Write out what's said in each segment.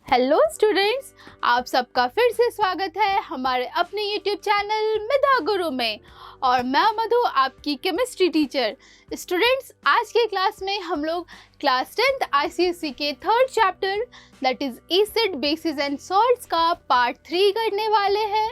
Hello students, आप सबका फिर से स्वागत है हमारे अपने यूट्यूब चैनल मेधा गुरु में। और मैं मधु, आपकी केमिस्ट्री टीचर। स्टूडेंट्स, आज के क्लास में हम लोग क्लास 10th ICSE के third chapter that is acid basis and salts का पार्ट 3 करने वाले हैं।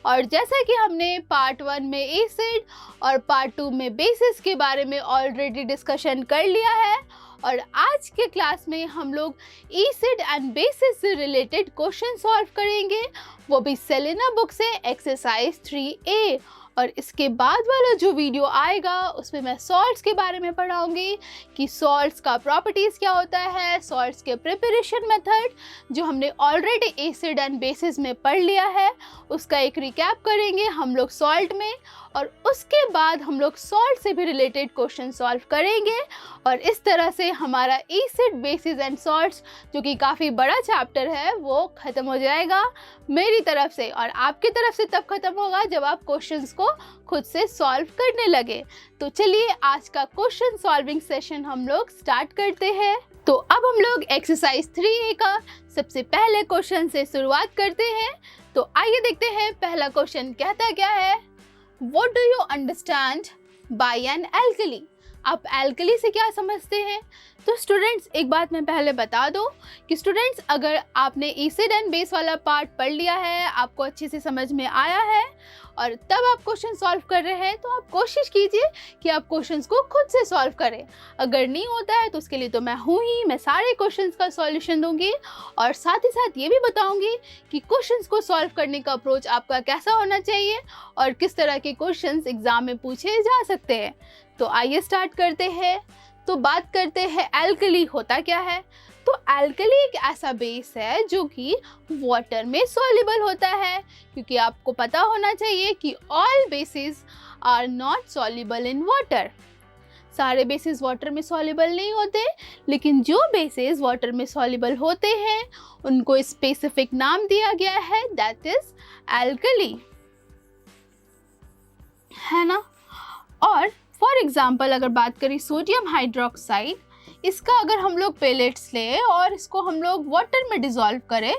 और जैसा कि हमने पार्ट 1 में एसिड और पार्ट 2 में बेसिस के बारे में ऑलरेडी डिस्कशन कर लिया है, और आज के क्लास में हम लोग एसिड एंड बेसिस से रिलेटेड क्वेश्चन सॉल्व करेंगे, वो भी सेलेना बुक से एक्सरसाइज 3A। और इसके बाद वाला जो वीडियो आएगा उसमें मैं सॉल्ट्स के बारे में पढ़ाऊंगी कि सॉल्ट्स का प्रॉपर्टीज़ क्या होता है, सॉल्ट्स के प्रिपरेशन मेथड जो हमने ऑलरेडी एसिड एंड बेसिस में पढ़ लिया है उसका एक रिकैप करेंगे हम लोग सॉल्ट में। और उसके बाद हम लोग सॉल्ट से भी रिलेटेड क्वेश्चन सॉल्व करेंगे। और इस तरह से हमारा एसिड बेसिस एंड सॉल्ट्स जो कि काफ़ी बड़ा चैप्टर है वो ख़त्म हो जाएगा मेरी तरफ से, और आपकी तरफ से तब ख़त्म होगा जब आप क्वेश्चंस को खुद से सॉल्व करने लगे। तो चलिए आज का क्वेश्चन सॉल्विंग सेशन हम लोग स्टार्ट करते हैं। तो अब हम लोग एक्सरसाइज 3A का सबसे पहले क्वेश्चन से शुरुआत करते हैं। तो आइए देखते हैं पहला क्वेश्चन कहता क्या है। What do you understand by an alkali? आप एल्कली से क्या समझते हैं? तो स्टूडेंट्स, एक बात मैं पहले बता दूं कि स्टूडेंट्स, अगर आपने एसिड एंड बेस वाला पार्ट पढ़ लिया है, आपको अच्छे से समझ में आया है और तब आप क्वेश्चन सॉल्व कर रहे हैं, तो आप कोशिश कीजिए कि आप क्वेश्चंस को खुद से सॉल्व करें। अगर नहीं होता है तो उसके लिए तो मैं हूँ ही, मैं सारे क्वेश्चंस का सॉल्यूशन दूंगी और साथ ही साथ ये भी बताऊंगी कि क्वेश्चंस को सॉल्व करने का अप्रोच आपका कैसा होना चाहिए और किस तरह के क्वेश्चंस एग्जाम में पूछे जा सकते हैं। तो आइए स्टार्ट करते हैं। तो बात करते हैं एल्कली होता क्या है। तो एल्कली एक ऐसा बेस है जो कि वाटर में सॉल्युबल होता है, क्योंकि आपको पता होना चाहिए कि all bases are not soluble in water. सारे बेसिस वाटर में सॉल्युबल नहीं होते, लेकिन जो बेसिस वाटर में सॉल्युबल होते हैं उनको स्पेसिफिक नाम दिया गया है, दैट इज एल्कली, है ना। और फॉर एग्जाम्पल अगर बात करें सोडियम हाइड्रोक्साइड, इसका अगर हम लोग पेलेट्स लें और इसको हम लोग वाटर में डिज़ोल्व करें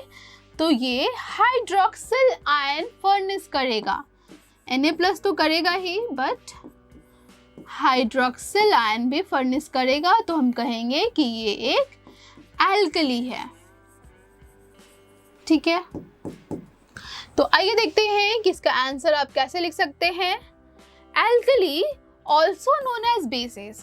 तो ये हाइड्रोक्सिल आयन फर्नेस करेगा। Na+ तो करेगा ही, बट हाइड्रोक्सिल आयन भी फर्नेस करेगा, तो हम कहेंगे कि ये एक एल्कली है। ठीक है, तो आइए देखते हैं कि इसका आंसर आप कैसे लिख सकते हैं। Alkali, also known as bases,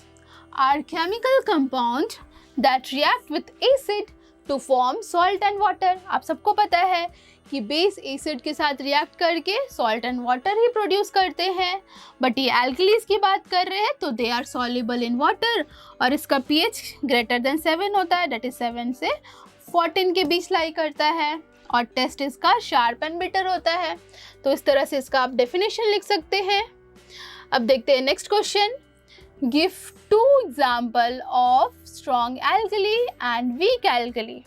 are chemical compound that react with acid to form salt and water। आप सबको पता है कि बेस एसिड के साथ रिएक्ट करके salt and water he produce करते हैं, बट ये एल्कलीज की बात कर रहे हैं तो they are soluble in water और इसका pH ग्रेटर देन 7 होता है, दैट इज 7 से 14 के बीच लाई करता है, और टेस्ट इसका शार्प एंड बिटर होता है। तो इस तरह से इसका आप डेफिनेशन लिख सकते हैं। अब देखते हैं next question. Give 2 example of strong alkali and weak alkali.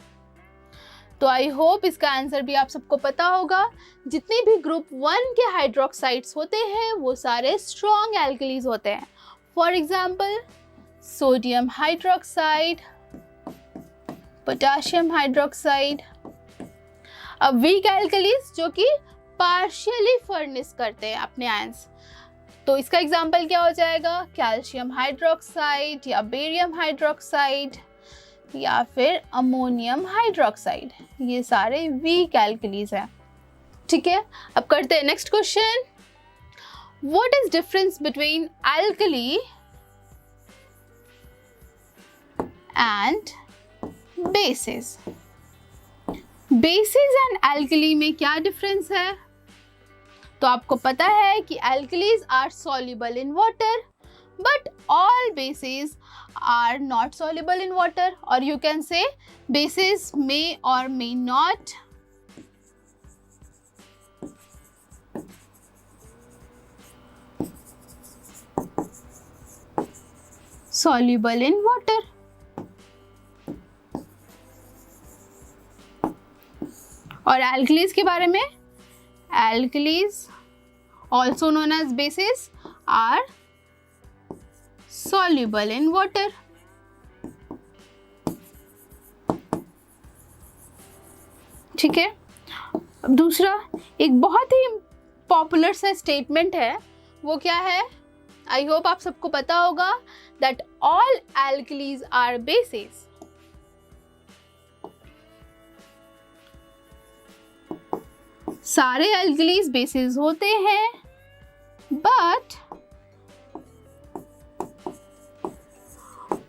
तो आई होप इसका आंसर भी आप सबको पता होगा। जितने भी ग्रुप 1 के हाइड्रोक्साइड्स होते हैं वो सारे स्ट्रॉन्ग एल्कलीज होते हैं। For example sodium hydroxide, potassium hydroxide. अब वीक एल्कलीज जो कि पार्शियली फर्निश करते हैं अपने आयंस, तो इसका एग्जाम्पल क्या हो जाएगा, कैल्शियम हाइड्रोक्साइड या बेरियम हाइड्रोक्साइड या फिर अमोनियम हाइड्रोक्साइड। ये सारे वीक एल्कलीज हैं। ठीक है, अब करते हैं next question. What is difference between alkali and bases. Bases and alkali में क्या डिफरेंस है। तो आपको पता है कि alkalis are soluble in water, but all bases are not soluble in water, और you can say bases may और may not soluble in water। और एल्कलीज के बारे में, alkalis also known as bases are soluble in water। ठीक है। अब दूसरा एक बहुत ही पॉपुलर सा स्टेटमेंट है, वो क्या है? आई होप आप सबको पता होगा, that all alkalis are bases. सारे एल्कलीज बेसिस होते हैं, but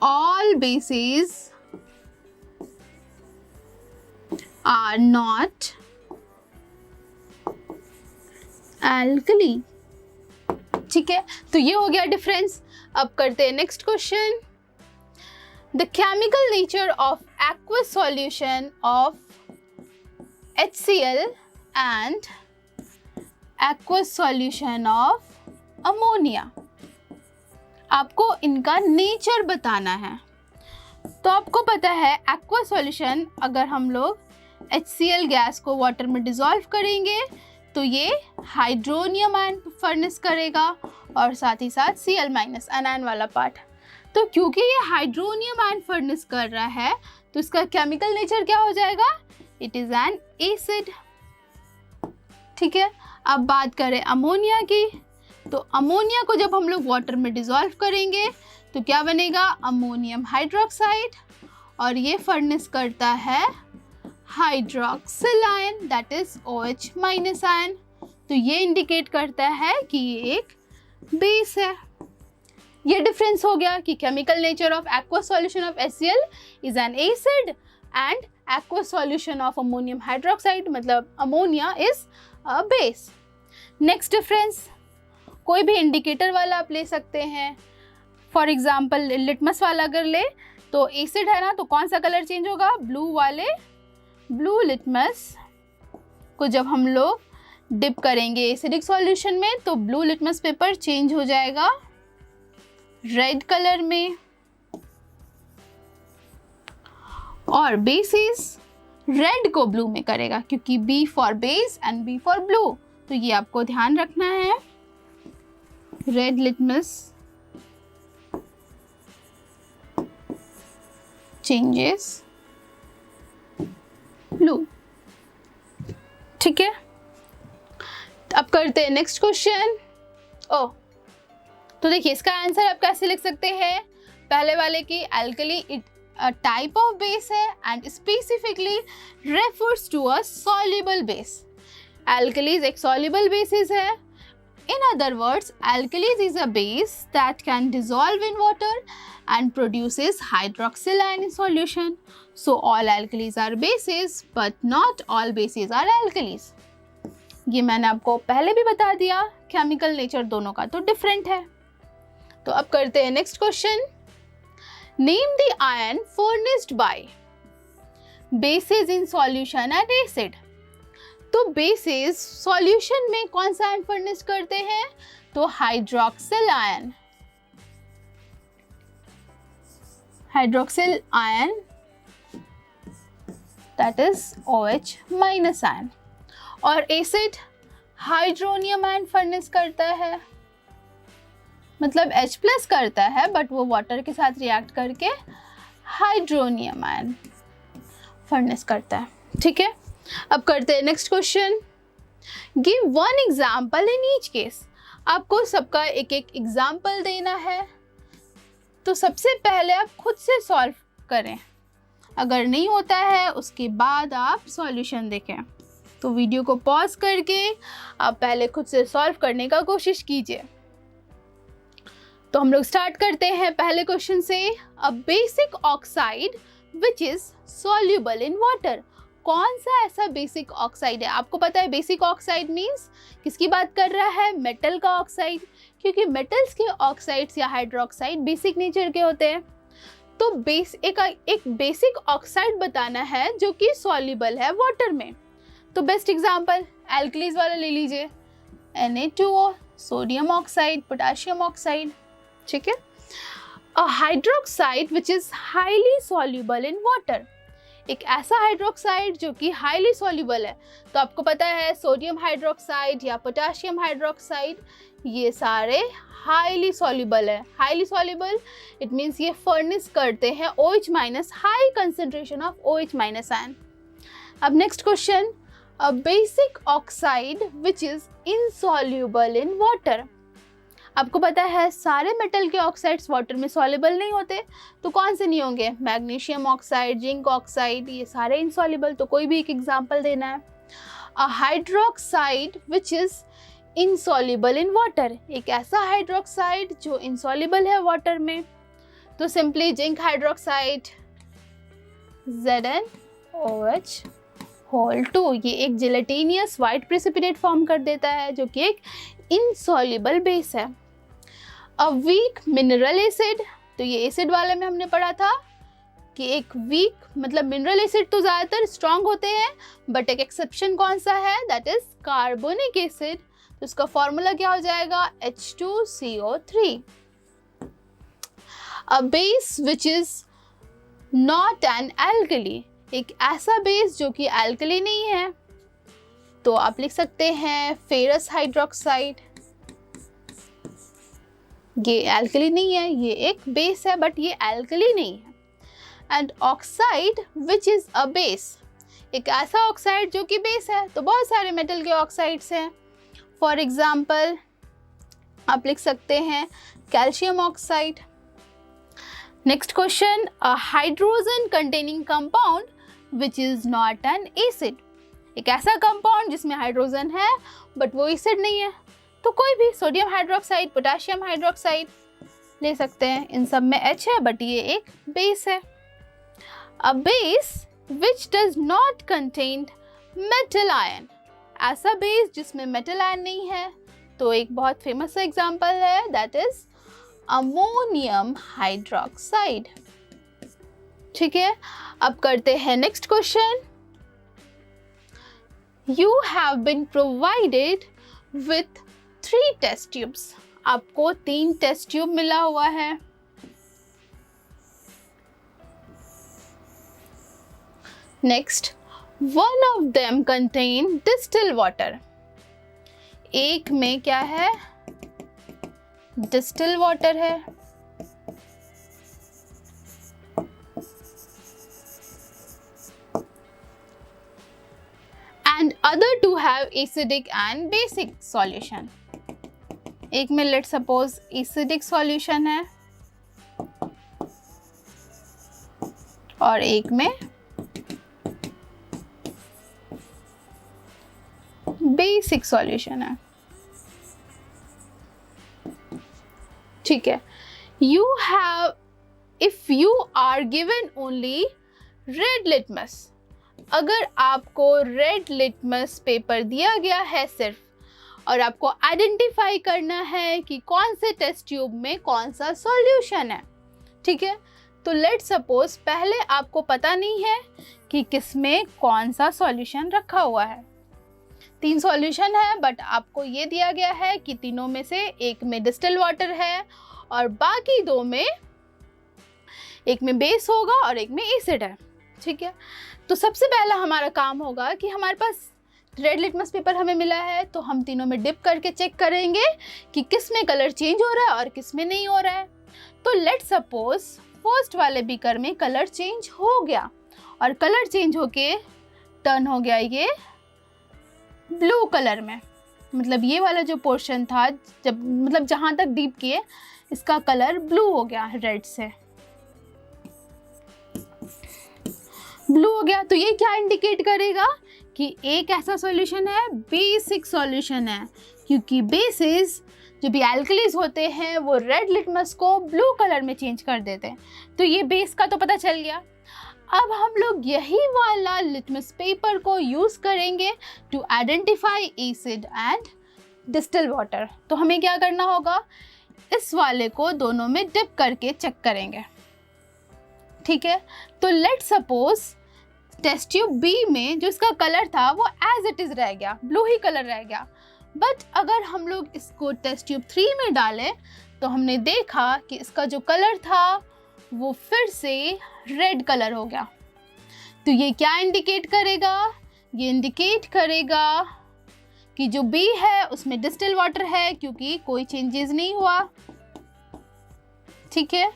all bases are not alkali। ठीक है, तो ये हो गया डिफरेंस। अब करते हैं next question. The chemical nature of aqueous solution of HCl and aqueous solution of ammonia। आपको इनका नेचर बताना है। तो आपको पता है एक्वा सॉल्यूशन, अगर हम लोग HCl गैस को वाटर में डिसॉल्व करेंगे तो ये हाइड्रोनियम आयन फर्नेस करेगा और साथ ही साथ Cl- एनायन वाला पार्ट। तो क्योंकि ये हाइड्रोनियम आयन फर्नेस कर रहा है तो इसका केमिकल नेचर क्या हो जाएगा? It is an acid. ठीक है, अब बात करें अमोनिया की, तो अमोनिया को जब हम लोग वाटर में डिसॉल्व करेंगे तो क्या बनेगा? अमोनियम हाइड्रोक्साइड, और ये फर्नेस करता है hydroxyl ion, that is OH- ion. तो ये इंडिकेट करता है कि ये एक बेस है। ये डिफरेंस हो गया कि chemical nature of aqua solution of HCl is an acid and aqua solution of ammonium hydroxide मतलब ammonia is a base. Next difference, कोई भी इंडिकेटर वाला आप ले सकते हैं। फॉर एग्जाम्पल लिटमस वाला अगर ले तो एसिड है ना, तो कौन सा कलर चेंज होगा? ब्लू लिटमस को जब हम लोग डिप करेंगे एसिडिक सॉल्यूशन में तो ब्लू लिटमस पेपर चेंज हो जाएगा रेड कलर में। और बेसिस रेड को ब्लू में करेगा क्योंकि B for base and B for blue, तो ये आपको ध्यान रखना है। Red litmus changes blue. ठीक है, अब करते हैं नेक्स्ट क्वेश्चन। तो देखिए इसका आंसर आप कैसे लिख सकते हैं? पहले वाले की alkali it a type of base है and specifically refers to a soluble base। Alkalis एक soluble bases है। In other words, alkalis is a base that can dissolve in water and produces hydroxyl ion in solution. So all alkalis are bases, but not all bases are alkalis। ये मैंने आपको पहले भी बता दिया, chemical nature दोनों का तो डिफरेंट है। तो अब करते हैं next question. Name the ion furnished by bases in solution and acid। तो bases solution में कौन सा आयन फर्निश करते हैं? तो hydroxyl ion. Hydroxyl ion that is OH- ion. और एसिड हाइड्रोनियम आयन फर्निश करता है, मतलब H+ करता है बट वो वाटर के साथ रिएक्ट करके हाइड्रोनियम आयन फर्नेस करता है। ठीक है, अब करते हैं next question. Give one example in each case. आपको सबका एक एक एग्जाम्पल देना है, तो सबसे पहले आप खुद से सॉल्व करें। अगर नहीं होता है उसके बाद आप सॉल्यूशन देखें। तो वीडियो को पॉज करके आप पहले खुद से सॉल्व करने का कोशिश कीजिए। तो हम लोग स्टार्ट करते हैं पहले क्वेश्चन से। अ basic oxide which is soluble in water. कौन सा ऐसा बेसिक ऑक्साइड है? आपको पता है बेसिक ऑक्साइड मीन्स किसकी बात कर रहा है? मेटल का ऑक्साइड, क्योंकि मेटल्स के ऑक्साइड्स या हाइड्रोक्साइड बेसिक नेचर के होते हैं। तो एक बेसिक ऑक्साइड बताना है जो कि सॉल्युबल है वाटर में। तो बेस्ट एग्जांपल एल्कलीज वाला ले लीजिए, Na2O, sodium oxide, potassium oxide. ठीक है, a hydroxide which is highly soluble in water. एक ऐसा हाइड्रोक्साइड जो कि हाईली सॉल्युबल है। तो आपको पता है सोडियम हाइड्रोक्साइड या पोटेशियम हाइड्रोक्साइड ये सारे हाईली सॉल्युबल है। हाईली सॉल्युबल इट मीन्स ये फर्निश करते हैं OH- high concentration of OH- ion. अब next question, a basic oxide which is insoluble in water. आपको पता है सारे मेटल के ऑक्साइड्स वाटर में सॉल्युबल नहीं होते, तो कौन से नहीं होंगे? मैग्नीशियम ऑक्साइड, जिंक ऑक्साइड, ये सारे इनसॉल्युबल। तो कोई भी एक एग्जांपल देना है। A hydroxide which is insoluble in water, एक ऐसा हाइड्रोक्साइड जो इनसॉल्युबल है वाटर में। तो simply zinc hydroxide ZnOH whole 2, ये एक जेलेटिनियस वाइट प्रेसिपिटेट फॉर्म कर देता है जो कि एक इनसॉल्युबल बेस है। अ वीक मिनरल एसिड, तो ये एसिड वाले में हमने पढ़ा था कि एक वीक मतलब मिनरल एसिड तो ज़्यादातर स्ट्रॉन्ग होते हैं, बट एक एक्सेप्शन कौन सा है? That is carbonic acid. तो इसका फॉर्मूला क्या हो जाएगा? H2CO3। A base which is not an alkali, एक ऐसा बेस जो कि एल्कली नहीं है, तो आप लिख सकते हैं फेरस हाइड्रोक्साइड। ये एल्कली नहीं है, ये एक बेस है बट ये एल्कली नहीं है। And oxide which is a base, एक ऐसा ऑक्साइड जो कि बेस है। तो बहुत सारे मेटल के ऑक्साइड्स हैं। फॉर एग्जाम्पल आप लिख सकते हैं calcium oxide. Next question, a hydrogen containing compound which is not an acid, एक ऐसा कंपाउंड जिसमें हाइड्रोजन है बट वो एसिड नहीं है। तो कोई भी सोडियम हाइड्रोक्साइड, पोटेशियम हाइड्रोक्साइड ले सकते हैं। इन सब में H है बट ये एक बेस है। A base which does not contain metal ion, ऐसा बेस जिसमें मेटल आयन नहीं है। तो एक बहुत फेमस एग्जांपल है, दैट इज अमोनियम हाइड्रोक्साइड। ठीक है, अब करते हैं next question. You have been provided with 3 test tubes, आपको 3 टेस्ट ट्यूब मिला हुआ है। Next, one of them contain distilled water, एक में क्या है? डिस्टिल वाटर है। And other two have acidic and basic solution, एक में लेट सपोज एसिडिक सॉल्यूशन है और एक में बेसिक सॉल्यूशन है। ठीक है, if you are given only red litmus, अगर आपको रेड लिटमस पेपर दिया गया है सिर्फ, और आपको आइडेंटिफाई करना है कि कौन से टेस्ट ट्यूब में कौन सा सॉल्यूशन है। ठीक है, तो लेट सपोज पहले आपको पता नहीं है कि किस में कौन सा सॉल्यूशन रखा हुआ है। 3 सॉल्यूशन है बट आपको ये दिया गया है कि तीनों में से एक में डिस्टिल वाटर है और बाकी 2 में, एक में बेस होगा और एक में एसिड है। ठीक है, तो सबसे पहला हमारा काम होगा कि हमारे पास रेड लिटमस पेपर हमें मिला है, तो हम तीनों में डिप करके चेक करेंगे कि किस में कलर चेंज हो रहा है और किस में नहीं हो रहा है। तो लेट सपोज फर्स्ट वाले बीकर में कलर चेंज हो गया और कलर चेंज होके टर्न हो गया ये ब्लू कलर में, मतलब ये वाला जो पोर्शन था, जब मतलब जहाँ तक डीप किए इसका कलर ब्लू हो गया, रेड से ब्लू हो गया। तो ये क्या इंडिकेट करेगा कि एक ऐसा सॉल्यूशन है, बेसिक सॉल्यूशन है, क्योंकि बेसिस जो भी एल्कलीज होते हैं वो रेड लिटमस को ब्लू कलर में चेंज कर देते हैं। तो ये बेस का तो पता चल गया। अब हम लोग यही वाला लिटमस पेपर को यूज़ करेंगे to identify acid and distil water. तो हमें क्या करना होगा, इस वाले को दोनों में डिप करके चेक करेंगे। ठीक है, तो let suppose test tube B में जो इसका कलर था वो एज इट इज रह गया, ब्लू ही कलर रह गया। बट अगर हम लोग इसको टेस्ट ट्यूब 3 में डालें तो हमने देखा कि इसका जो कलर था वो फिर से रेड कलर हो गया। तो ये क्या इंडिकेट करेगा, ये इंडिकेट करेगा कि जो बी है उसमें डिस्टिल वाटर है, क्योंकि कोई चेंजेस नहीं हुआ। ठीक है,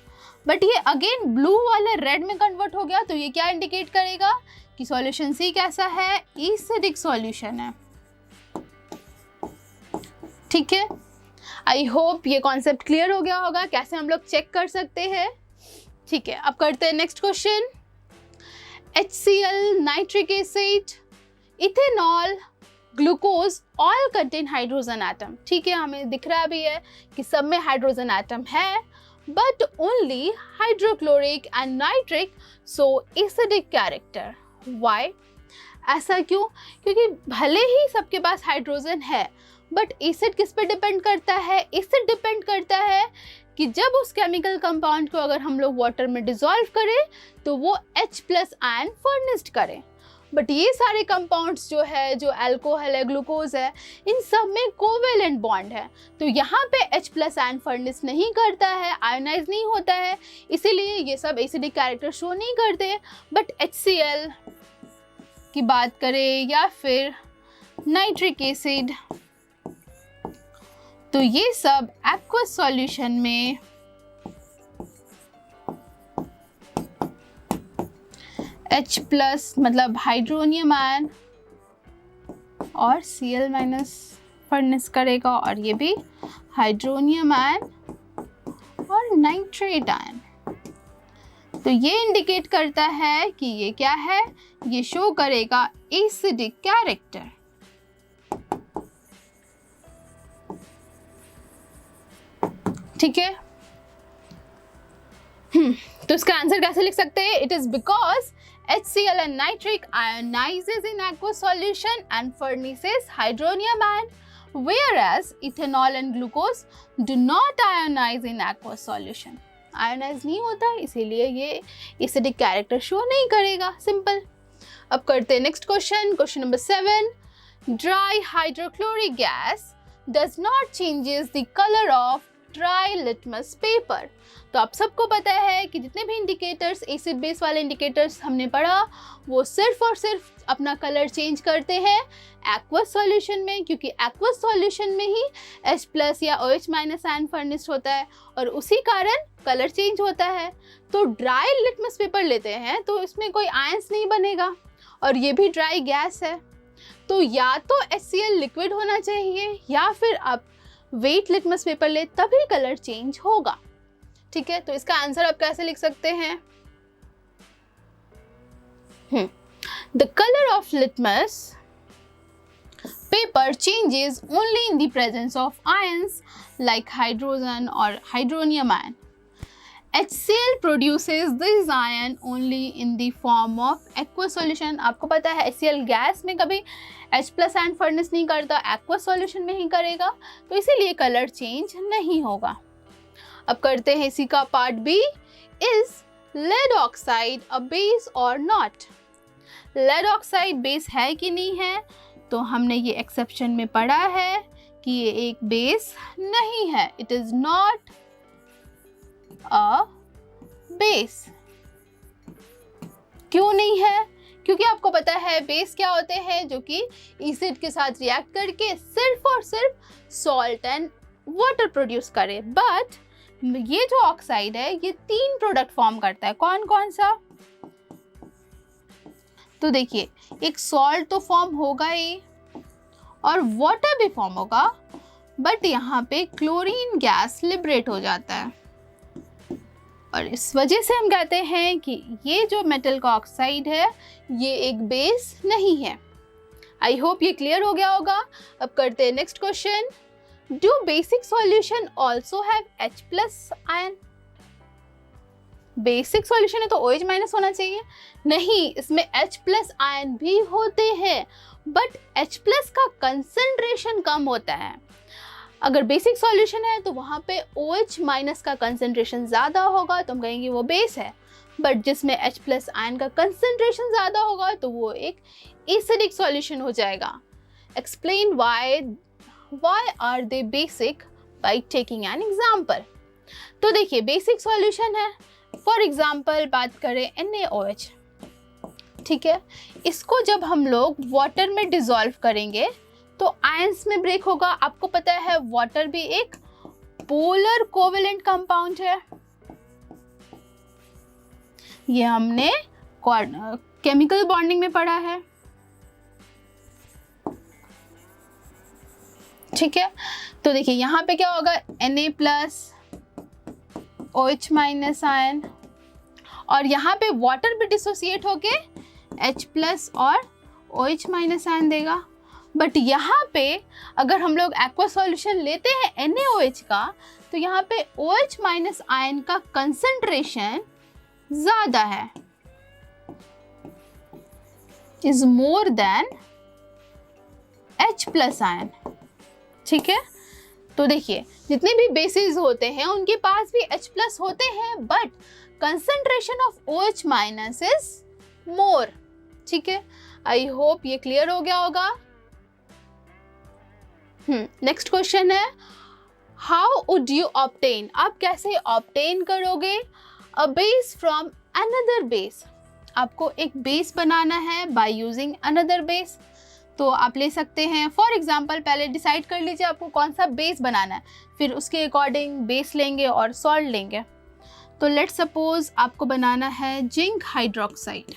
बट ये अगेन ब्लू वाला रेड में कन्वर्ट हो गया, तो ये क्या इंडिकेट करेगा कि सॉल्यूशन सी कैसा है, एसिडिक सॉल्यूशन है। ठीक है, आई होप ये कॉन्सेप्ट क्लियर हो गया होगा कैसे हम लोग चेक कर सकते हैं। ठीक है, अब करते हैं next question. HCl, nitric acid, ethanol, glucose all contain hydrogen atom. ठीक है, हमें दिख रहा भी है कि सब में हाइड्रोजन एटम है, but only hydrochloric and nitric so acidic character. Why? ऐसा क्यों? क्योंकि भले ही सबके पास हाइड्रोजन है, बट एसिड किस पे डिपेंड करता है? एसिड डिपेंड करता है कि जब उस केमिकल कंपाउंड को अगर हम लोग वाटर में डिसॉल्व करें तो वो H+ आयन फर्निश्ड करें। बट ये सारे कंपाउंड्स जो है, जो अल्कोहल है, ग्लूकोज है, इन सब में कोवेलेंट बॉन्ड है, तो यहाँ पे H+ आयन फर्निश नहीं करता है, आयोनाइज नहीं होता है, इसीलिए ये सब एसिडिक कैरेक्टर शो नहीं करते। बट HCl की बात करें या फिर नाइट्रिक एसिड, तो ये सब एक्वस सॉल्यूशन में H+ मतलब हाइड्रोनियम आयन और Cl- फर्निश करेगा, और ये भी हाइड्रोनियम आयन और नाइट्रेट आयन। तो ये इंडिकेट करता है कि ये क्या है, ये शो करेगा एसिडिक कैरेक्टर। ठीक है, तो इसका आंसर कैसे लिख सकते हैं? It is because HCl and nitric ionizes in aqueous solution and furnishes hydronium ion, whereas ethanol and glucose do not ionize in aqueous solution. Ionise नहीं होता, इसीलिए ये एसिडिक कैरेक्टर शो नहीं करेगा। सिंपल। अब करते हैं next question, question number 7। Dry hydrochloric gas does not changes the colour of dry litmus paper. तो आप सबको पता है कि जितने भी इंडिकेटर्स, एसिड बेस वाले इंडिकेटर्स हमने पढ़ा, वो सिर्फ और सिर्फ अपना कलर चेंज करते हैं एक्वस सॉल्यूशन में, क्योंकि एक्वस सॉल्यूशन में ही H+ या OH- आयन फर्निश्ड होता है और उसी कारण कलर चेंज होता है। तो ड्राई लिटमस पेपर लेते हैं तो इसमें कोई आयंस नहीं बनेगा, और ये भी ड्राई गैस है, तो या तो HCl लिक्विड होना चाहिए या फिर आप वेट लिटमस पेपर ले, तभी कलर चेंज होगा। ठीक है, तो इसका आंसर आप कैसे लिख सकते हैं? The colour of litmus paper changes only in the presence of ions like hydrogen और hydronium ion. HCl produces this ion only in the form of aqueous solution। आपको पता है HCl गैस में कभी H+ आयन फर्निश नहीं करता, aqueous solution में ही करेगा, तो इसीलिए कलर चेंज नहीं होगा। अब करते हैं इसी का part B। Is lead oxide a base or not? Lead oxide base है कि नहीं है? तो हमने ये एक्सेप्शन में पढ़ा है कि ये एक बेस नहीं है। It is not a base. क्यों नहीं है? क्योंकि आपको पता है बेस क्या होते हैं, जो कि एसिड के साथ रिएक्ट करके सिर्फ और सिर्फ सॉल्ट एंड वाटर प्रोड्यूस करे। बट ये जो ऑक्साइड है ये 3 प्रोडक्ट फॉर्म करता है। कौन कौन सा? तो देखिए, एक सॉल्ट तो फॉर्म होगा ही और वाटर भी फॉर्म होगा, बट यहाँ पे क्लोरीन गैस लिबरेट हो जाता है, और इस वजह से हम कहते हैं कि ये जो मेटल का ऑक्साइड है ये एक बेस नहीं है। आई होप ये क्लियर हो गया होगा। अब करते हैं next question. Do basic solution also have H+ ion? Basic solution है तो OH- होना चाहिए। नहीं, इसमें H+ आयन भी होते हैं, बट H+ का कंसंट्रेशन कम होता है। अगर बेसिक सॉल्यूशन है तो वहाँ पे OH- का कंसंट्रेशन ज़्यादा होगा, तो हम कहेंगे वो बेस है। बट जिसमें H+ आयन का कंसंट्रेशन ज़्यादा होगा तो वो एक एसिडिक सॉल्यूशन हो जाएगा। Explain why are they basic by taking an example। तो देखिए, बेसिक सॉल्यूशन है, फॉर एग्जाम्पल बात करें NaOH। ठीक है, इसको जब हम लोग वाटर में डिसॉल्व करेंगे तो आयंस में ब्रेक होगा। आपको पता है वाटर भी एक पोलर कोवेलेंट कंपाउंड है। ये हमने केमिकल बॉन्डिंग में पढ़ा है, ठीक है। तो देखिए यहाँ पे क्या होगा, Na+OH- आयन, और यहाँ पे वाटर भी डिसोसिएट होके H+ और OH- आयन देगा। बट यहाँ पे अगर हम लोग एक्वा सॉल्यूशन लेते हैं NaOH का, तो यहाँ पे OH- आयन का कंसंट्रेशन ज़्यादा है, is more than H+ ion, ठीक है। तो देखिए जितने भी बेसिस होते हैं उनके पास भी H+ होते हैं, but concentration of OH- is more, ठीक है। आई होप ये क्लियर हो गया होगा। नेक्स्ट क्वेश्चन है, हाउ वुड यू ऑब्टेन, आप कैसे ऑब्टेन करोगे a base from another base. आपको एक बेस बनाना है बाय यूजिंग अनदर बेस। तो आप ले सकते हैं, फॉर एग्जाम्पल पहले डिसाइड कर लीजिए आपको कौन सा बेस बनाना है, फिर उसके अकॉर्डिंग बेस लेंगे और सॉल्ट लेंगे। तो लेट्स सपोज आपको बनाना है जिंक हाइड्रोक्साइड,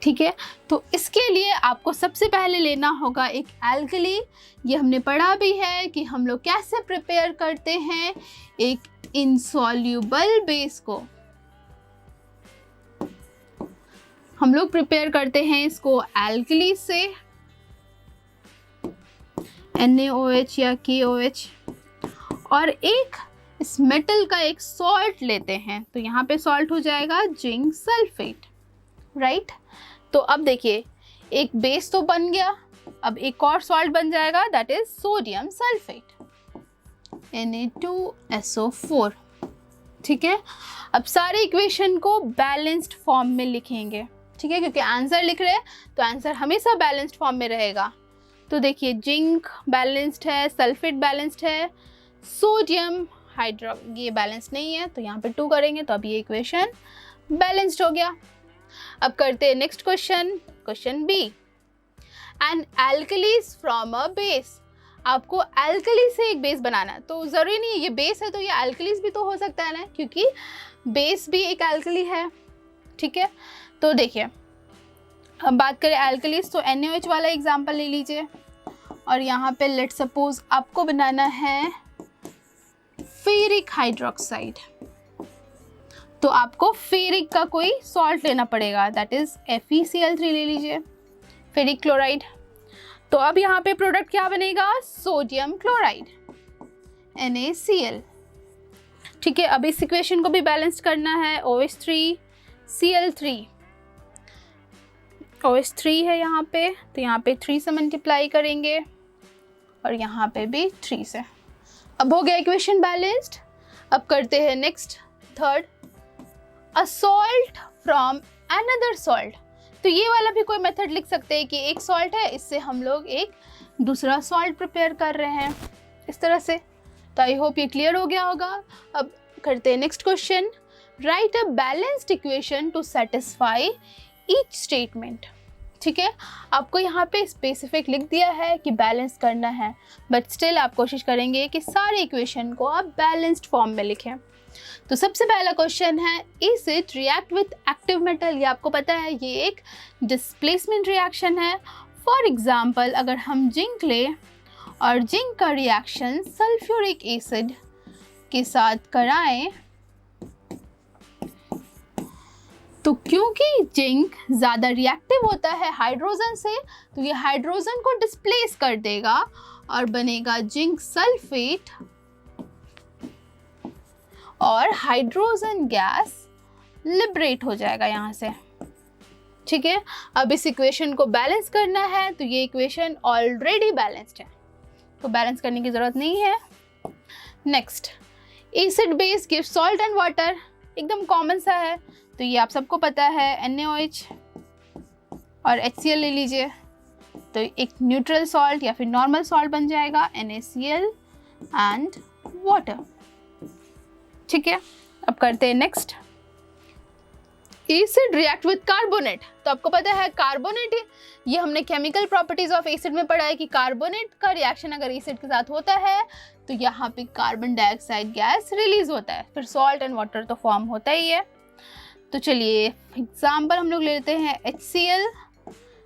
ठीक है। तो इसके लिए आपको सबसे पहले लेना होगा एक एल्कली। ये हमने पढ़ा भी है कि हम लोग कैसे प्रिपेयर करते हैं एक इनसॉल्युबल बेस को। हम लोग प्रिपेयर करते हैं इसको एल्कली से, NaOH या KOH, और एक इस मेटल का एक सॉल्ट लेते हैं। तो यहाँ पे सॉल्ट हो जाएगा जिंक सल्फेट, राइट। तो अब देखिए एक बेस तो बन गया, अब एक और सॉल्ट बन जाएगा, that is sodium sulphate, Na2SO4, ठीक है। अब सारे इक्वेशन को बैलेंस्ड फॉर्म में लिखेंगे, ठीक है, क्योंकि आंसर लिख रहे हैं तो आंसर हमेशा बैलेंस्ड फॉर्म में रहेगा। तो देखिए जिंक बैलेंस्ड है, सल्फेट बैलेंस्ड है, सोडियम ये बैलेंस नहीं है, तो यहाँ पे 2 करेंगे तो अब ये इक्वेशन बैलेंस्ड हो गया। अब करते हैं next question, question B, an alkalis from a base. आपको एल्कली से एक बेस बनाना है, तो ज़रूरी नहीं ये बेस है तो ये एल्कलीज भी तो हो सकता है ना, क्योंकि बेस भी एक एल्कली है, ठीक है। तो देखिए अब बात करें एल्कलीज, तो NaOH वाला एग्जाम्पल ले लीजिए, और यहाँ पे लेट सपोज आपको बनाना है फेरिक हाइड्रोक्साइड। तो आपको फेरिक का कोई सॉल्ट लेना पड़ेगा, दैट इज FeCl3 ले लीजिए, फेरिक क्लोराइड। तो अब यहाँ पे प्रोडक्ट क्या बनेगा, सोडियम क्लोराइड, NaCl, ठीक है। अब इस इक्वेशन को भी बैलेंस करना है, OH3Cl3, OH3 है यहाँ पे, तो यहाँ पे 3 से मल्टीप्लाई करेंगे और यहाँ पे भी 3 से। अब हो गया इक्वेशन बैलेंस्ड। अब करते हैं next, third, a salt from another salt. तो ये वाला भी कोई मेथड लिख सकते हैं कि एक सॉल्ट है, इससे हम लोग एक दूसरा सॉल्ट प्रिपेयर कर रहे हैं, इस तरह से। तो आई होप ये क्लियर हो गया होगा। अब करते हैं next question, right a balanced equation two satisfy each statement, ठीक है। आपको यहाँ पे स्पेसिफिक लिख दिया है कि बैलेंस करना है, बट स्टिल आप कोशिश करेंगे कि सारे इक्वेशन को आप बैलेंस्ड फॉर्म में लिखें। तो सबसे पहला क्वेश्चन है, acid react with active metal. ये आपको पता है ये एक डिस्प्लेसमेंट रिएक्शन है। फॉर एग्जांपल अगर हम जिंक लें और जिंक का रिएक्शन सल्फ्यूरिक एसिड के साथ कराएं, तो क्योंकि जिंक ज़्यादा रिएक्टिव होता है हाइड्रोजन से, तो ये हाइड्रोजन को डिस्प्लेस कर देगा और बनेगा जिंक सल्फेट, और हाइड्रोजन गैस लिबरेट हो जाएगा यहाँ से, ठीक है। अब इस इक्वेशन को बैलेंस करना है, तो ये इक्वेशन ऑलरेडी बैलेंस्ड है, तो बैलेंस करने की ज़रूरत नहीं है। Next, acid base give salt and water, एकदम कॉमन सा है, तो ये आप सबको पता है। NaOH और HCl ले लीजिए, तो एक न्यूट्रल सॉल्ट या फिर नॉर्मल सॉल्ट बन जाएगा, NaCl एंड वाटर, ठीक है। अब करते हैं next, acid react with carbonate. तो आपको पता है कार्बोनेट, ये हमने केमिकल प्रॉपर्टीज ऑफ एसिड में पढ़ा है कि कार्बोनेट का रिएक्शन अगर एसिड के साथ होता है तो यहाँ पे कार्बन डाइऑक्साइड गैस रिलीज होता है, फिर सॉल्ट एंड वाटर तो फॉर्म होता ही है। तो चलिए एग्जाम्पल हम लोग ले लेते हैं HCl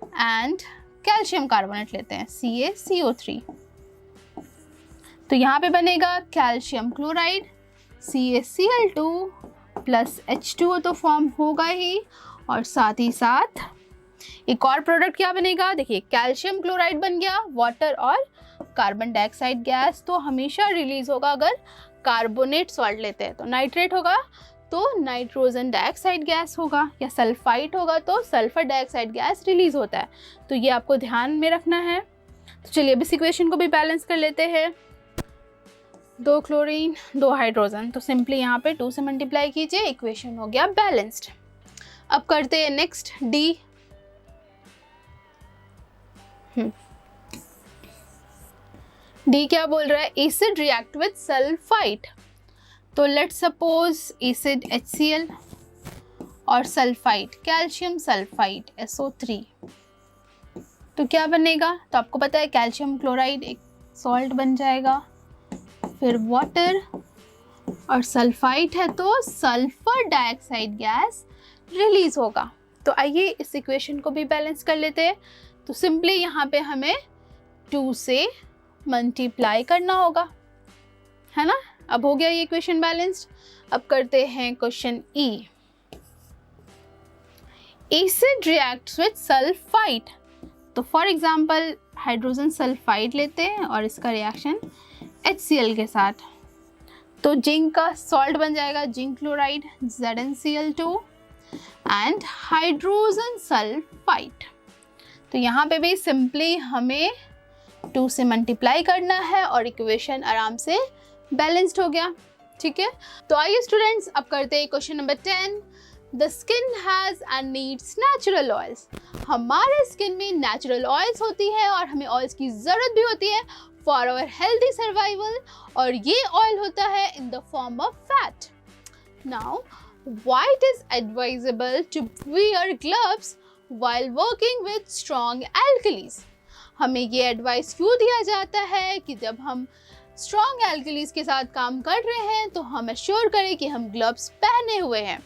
एंड कैल्शियम कार्बोनेट लेते हैं CaCO3। तो यहाँ पे बनेगा calcium chloride CaCl2 plus H2O तो फॉर्म होगा ही, और साथ ही साथ एक और प्रोडक्ट क्या बनेगा, देखिए कैल्शियम क्लोराइड बन गया, वाटर और कार्बन डाइऑक्साइड गैस तो हमेशा रिलीज होगा अगर कार्बोनेट सॉल्ट लेते हैं, तो नाइट्रेट होगा तो नाइट्रोजन डाइऑक्साइड गैस होगा, या सल्फाइट होगा तो सल्फर डाइऑक्साइड गैस रिलीज होता है। तो ये आपको ध्यान में रखना है। तो चलिए अब इस इक्वेशन को भी बैलेंस कर लेते हैं। 2 क्लोरीन 2 हाइड्रोजन, तो सिंपली यहाँ पे 2 से मल्टीप्लाई कीजिए, इक्वेशन हो गया बैलेंस्ड। अब करते हैं नेक्स्ट डी। डी क्या बोल रहा है, एसिड रिएक्ट विद सल्फाइट। तो लेट्स सपोज एसिड HCl और सल्फाइट कैल्शियम सल्फाइट SO3, तो क्या बनेगा, तो आपको पता है कैल्शियम क्लोराइड एक सॉल्ट बन जाएगा, फिर वाटर और सल्फाइट है तो सल्फर डाइऑक्साइड गैस रिलीज होगा। तो आइए इस इक्वेशन को भी बैलेंस कर लेते हैं। तो सिंपली यहाँ पे हमें 2 से मल्टीप्लाई करना होगा, है ना। अब हो गया ये इक्वेशन बैलेंस्ड। अब करते हैं question E. Acid reacts with sulphite, तो फॉर एग्जांपल हाइड्रोजन सल्फाइड लेते हैं और इसका रिएक्शन HCl के साथ, तो जिंक का सॉल्ट बन जाएगा zinc chloride ZnCl2 and hydrogen sulphide. तो यहाँ पे भी सिंपली हमें 2 से मल्टीप्लाई करना है और इक्वेशन आराम से बैलेंस्ड हो गया, ठीक है। तो आइए स्टूडेंट्स अब करते हैं question number 10। The skin has and needs natural oils. हमारे स्किन में नेचुरल ऑयल्स होती है और हमें ऑयल्स की ज़रूरत भी होती है फॉर आवर हेल्दी सर्वाइवल, और ये ऑयल होता है in the form of fat. Now why it is advisable to wear gloves while working with strong alkalis? हमें ये एडवाइस क्यों दिया जाता है कि जब हम स्ट्रॉन्ग एल्कलीज के साथ काम कर रहे हैं तो हम एश्योर करें कि हम ग्लव्स पहने हुए हैं।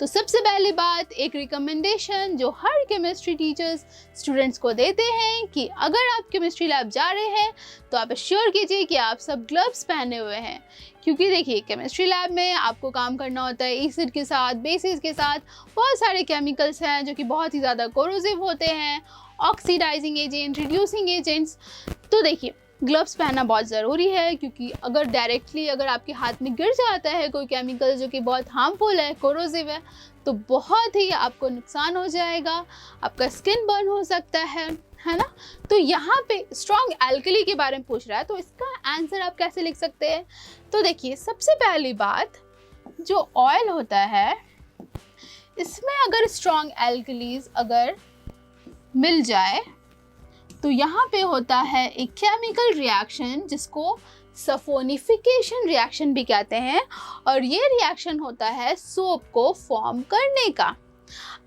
तो सबसे पहली बात, एक रिकमेंडेशन जो हर केमिस्ट्री टीचर्स स्टूडेंट्स को देते हैं कि अगर आप केमिस्ट्री लैब जा रहे हैं तो आप एश्योर कीजिए कि आप सब ग्लव्स पहने हुए हैं, क्योंकि देखिए केमिस्ट्री लैब में आपको काम करना होता है एसिड के साथ, बेसिस के साथ, बहुत सारे केमिकल्स हैं जो कि बहुत ही ज़्यादा कोरोसिव होते हैं, ऑक्सीडाइजिंग एजेंट, रिड्यूसिंग एजेंट्स। तो देखिए ग्लव्स पहनना बहुत ज़रूरी है, क्योंकि अगर डायरेक्टली अगर आपके हाथ में गिर जाता है कोई केमिकल जो कि बहुत हार्मफुल है, कोरोसिव है, तो बहुत ही आपको नुकसान हो जाएगा, आपका स्किन बर्न हो सकता है ना। तो यहाँ पे स्ट्रॉन्ग एल्कली के बारे में पूछ रहा है, तो इसका आंसर आप कैसे लिख सकते हैं। तो देखिए सबसे पहली बात, जो ऑयल होता है इसमें अगर स्ट्रॉन्ग एल्कलीज अगर मिल जाए तो यहाँ पे होता है एक केमिकल रिएक्शन जिसको सफोनिफिकेशन रिएक्शन भी कहते हैं, और ये रिएक्शन होता है सोप को फॉर्म करने का।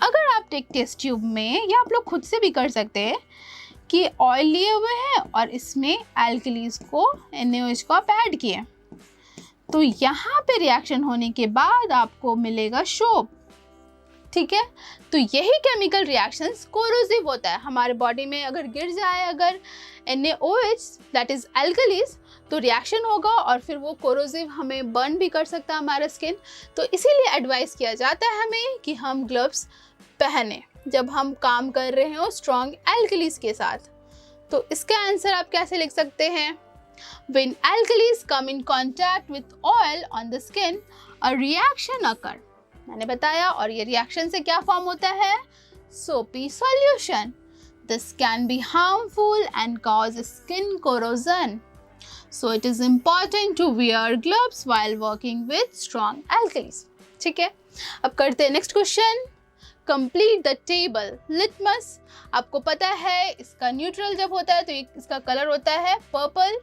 अगर आप एक टेस्ट ट्यूब में, या आप लोग खुद से भी कर सकते हैं कि ऑयल लिए हुए हैं और इसमें एल्कलीज को NaOH को आप ऐड किए, तो यहाँ पे रिएक्शन होने के बाद आपको मिलेगा सोप, ठीक है। तो यही केमिकल रिएक्शंस कोरोसिव होता है। हमारे बॉडी में अगर गिर जाए अगर NaOH दैट इज एल्कलीज, तो रिएक्शन होगा और फिर वो कोरोसिव हमें बर्न भी कर सकता है हमारा स्किन। तो इसीलिए एडवाइस किया जाता है हमें कि हम ग्लव्स पहने जब हम काम कर रहे हो स्ट्रॉन्ग एल्कलीज के साथ। तो इसका आंसर आप कैसे लिख सकते हैं, When alkalis come in contact with oil on the skin, a reaction occur. मैंने बताया, और ये रिएक्शन से क्या फॉर्म होता है, soapy solution. This can be harmful and cause skin corrosion. So it is important to wear gloves while working with strong alkalis. ठीक है, अब करते हैं next question. Complete the table. Litmus, आपको पता है इसका न्यूट्रल जब होता है तो इसका कलर होता है पर्पल,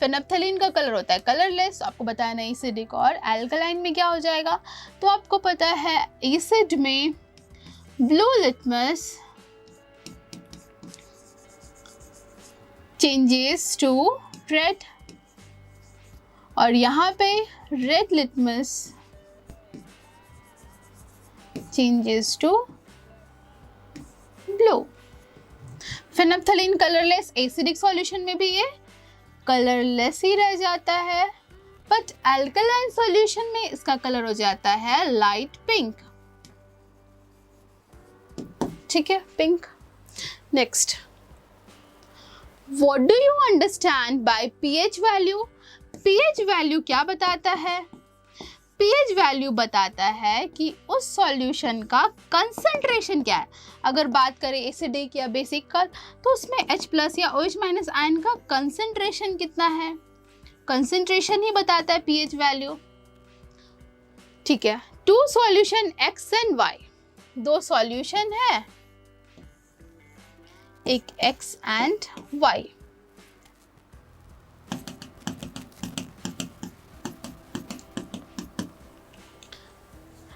फेनैप्थलीन का कलर होता है कलरलेस। आपको बताया ना एसिडिक और एल्कलाइन में क्या हो जाएगा, तो आपको पता है एसिड में blue litmus changes to red, और यहाँ पे red litmus changes to blue. Phenolphthalein colourless acidic solution में भी ये कलरलेस ही रह जाता है, बट अल्कलाइन सॉल्यूशन में इसका कलर हो जाता है लाइट पिंक. ठीक है, pink. Next, what do you understand by pH value? PH value क्या बताता है? पीएच वैल्यू बताता है कि उस सॉल्यूशन का कंसंट्रेशन क्या है. अगर बात करें एसिडिक या बेसिक का, तो उसमें H+ या OH- आयन का कंसंट्रेशन कितना है, कंसंट्रेशन ही बताता है पीएच वैल्यू. ठीक है. Two solution X and Y, दो सॉल्यूशन है, एक X and Y.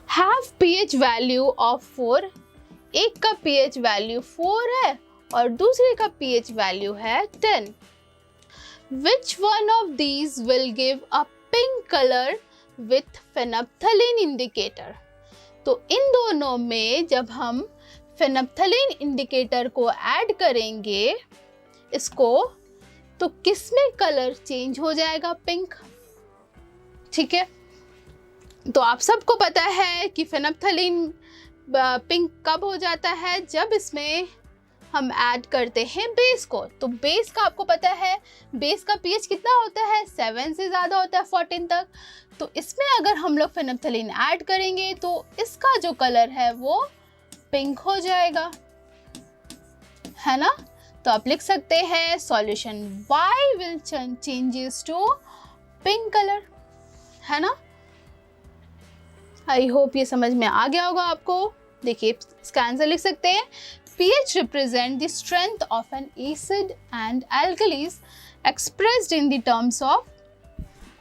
Have pH value of 4. एक का pH वैल्यू 4 है और दूसरे का pH वैल्यू है 10. Which one of these will give a pink color with phenolphthalein indicator? तो इन दोनों में जब हम phenolphthalein इंडिकेटर को ऐड करेंगे इसको, तो किसमें कलर चेंज हो जाएगा? पिंक. ठीक है. तो आप सबको पता है कि फेनोप्थलीन पिंक कब हो जाता है? जब इसमें हम ऐड करते हैं बेस को. तो बेस का आपको पता है, बेस का पीएच कितना होता है? 7 से ज़्यादा होता है 14 तक. तो इसमें अगर हम लोग फेनोप्थलीन ऐड करेंगे तो इसका जो कलर है वो पिंक हो जाएगा, है ना. तो आप लिख सकते हैं solution Y will changes to pink colour, है ना. आई होप ये समझ में आ गया होगा आपको. देखिए, इसका आंसर लिख सकते हैं pH represent the strength of an acid and alkalis expressed in the terms of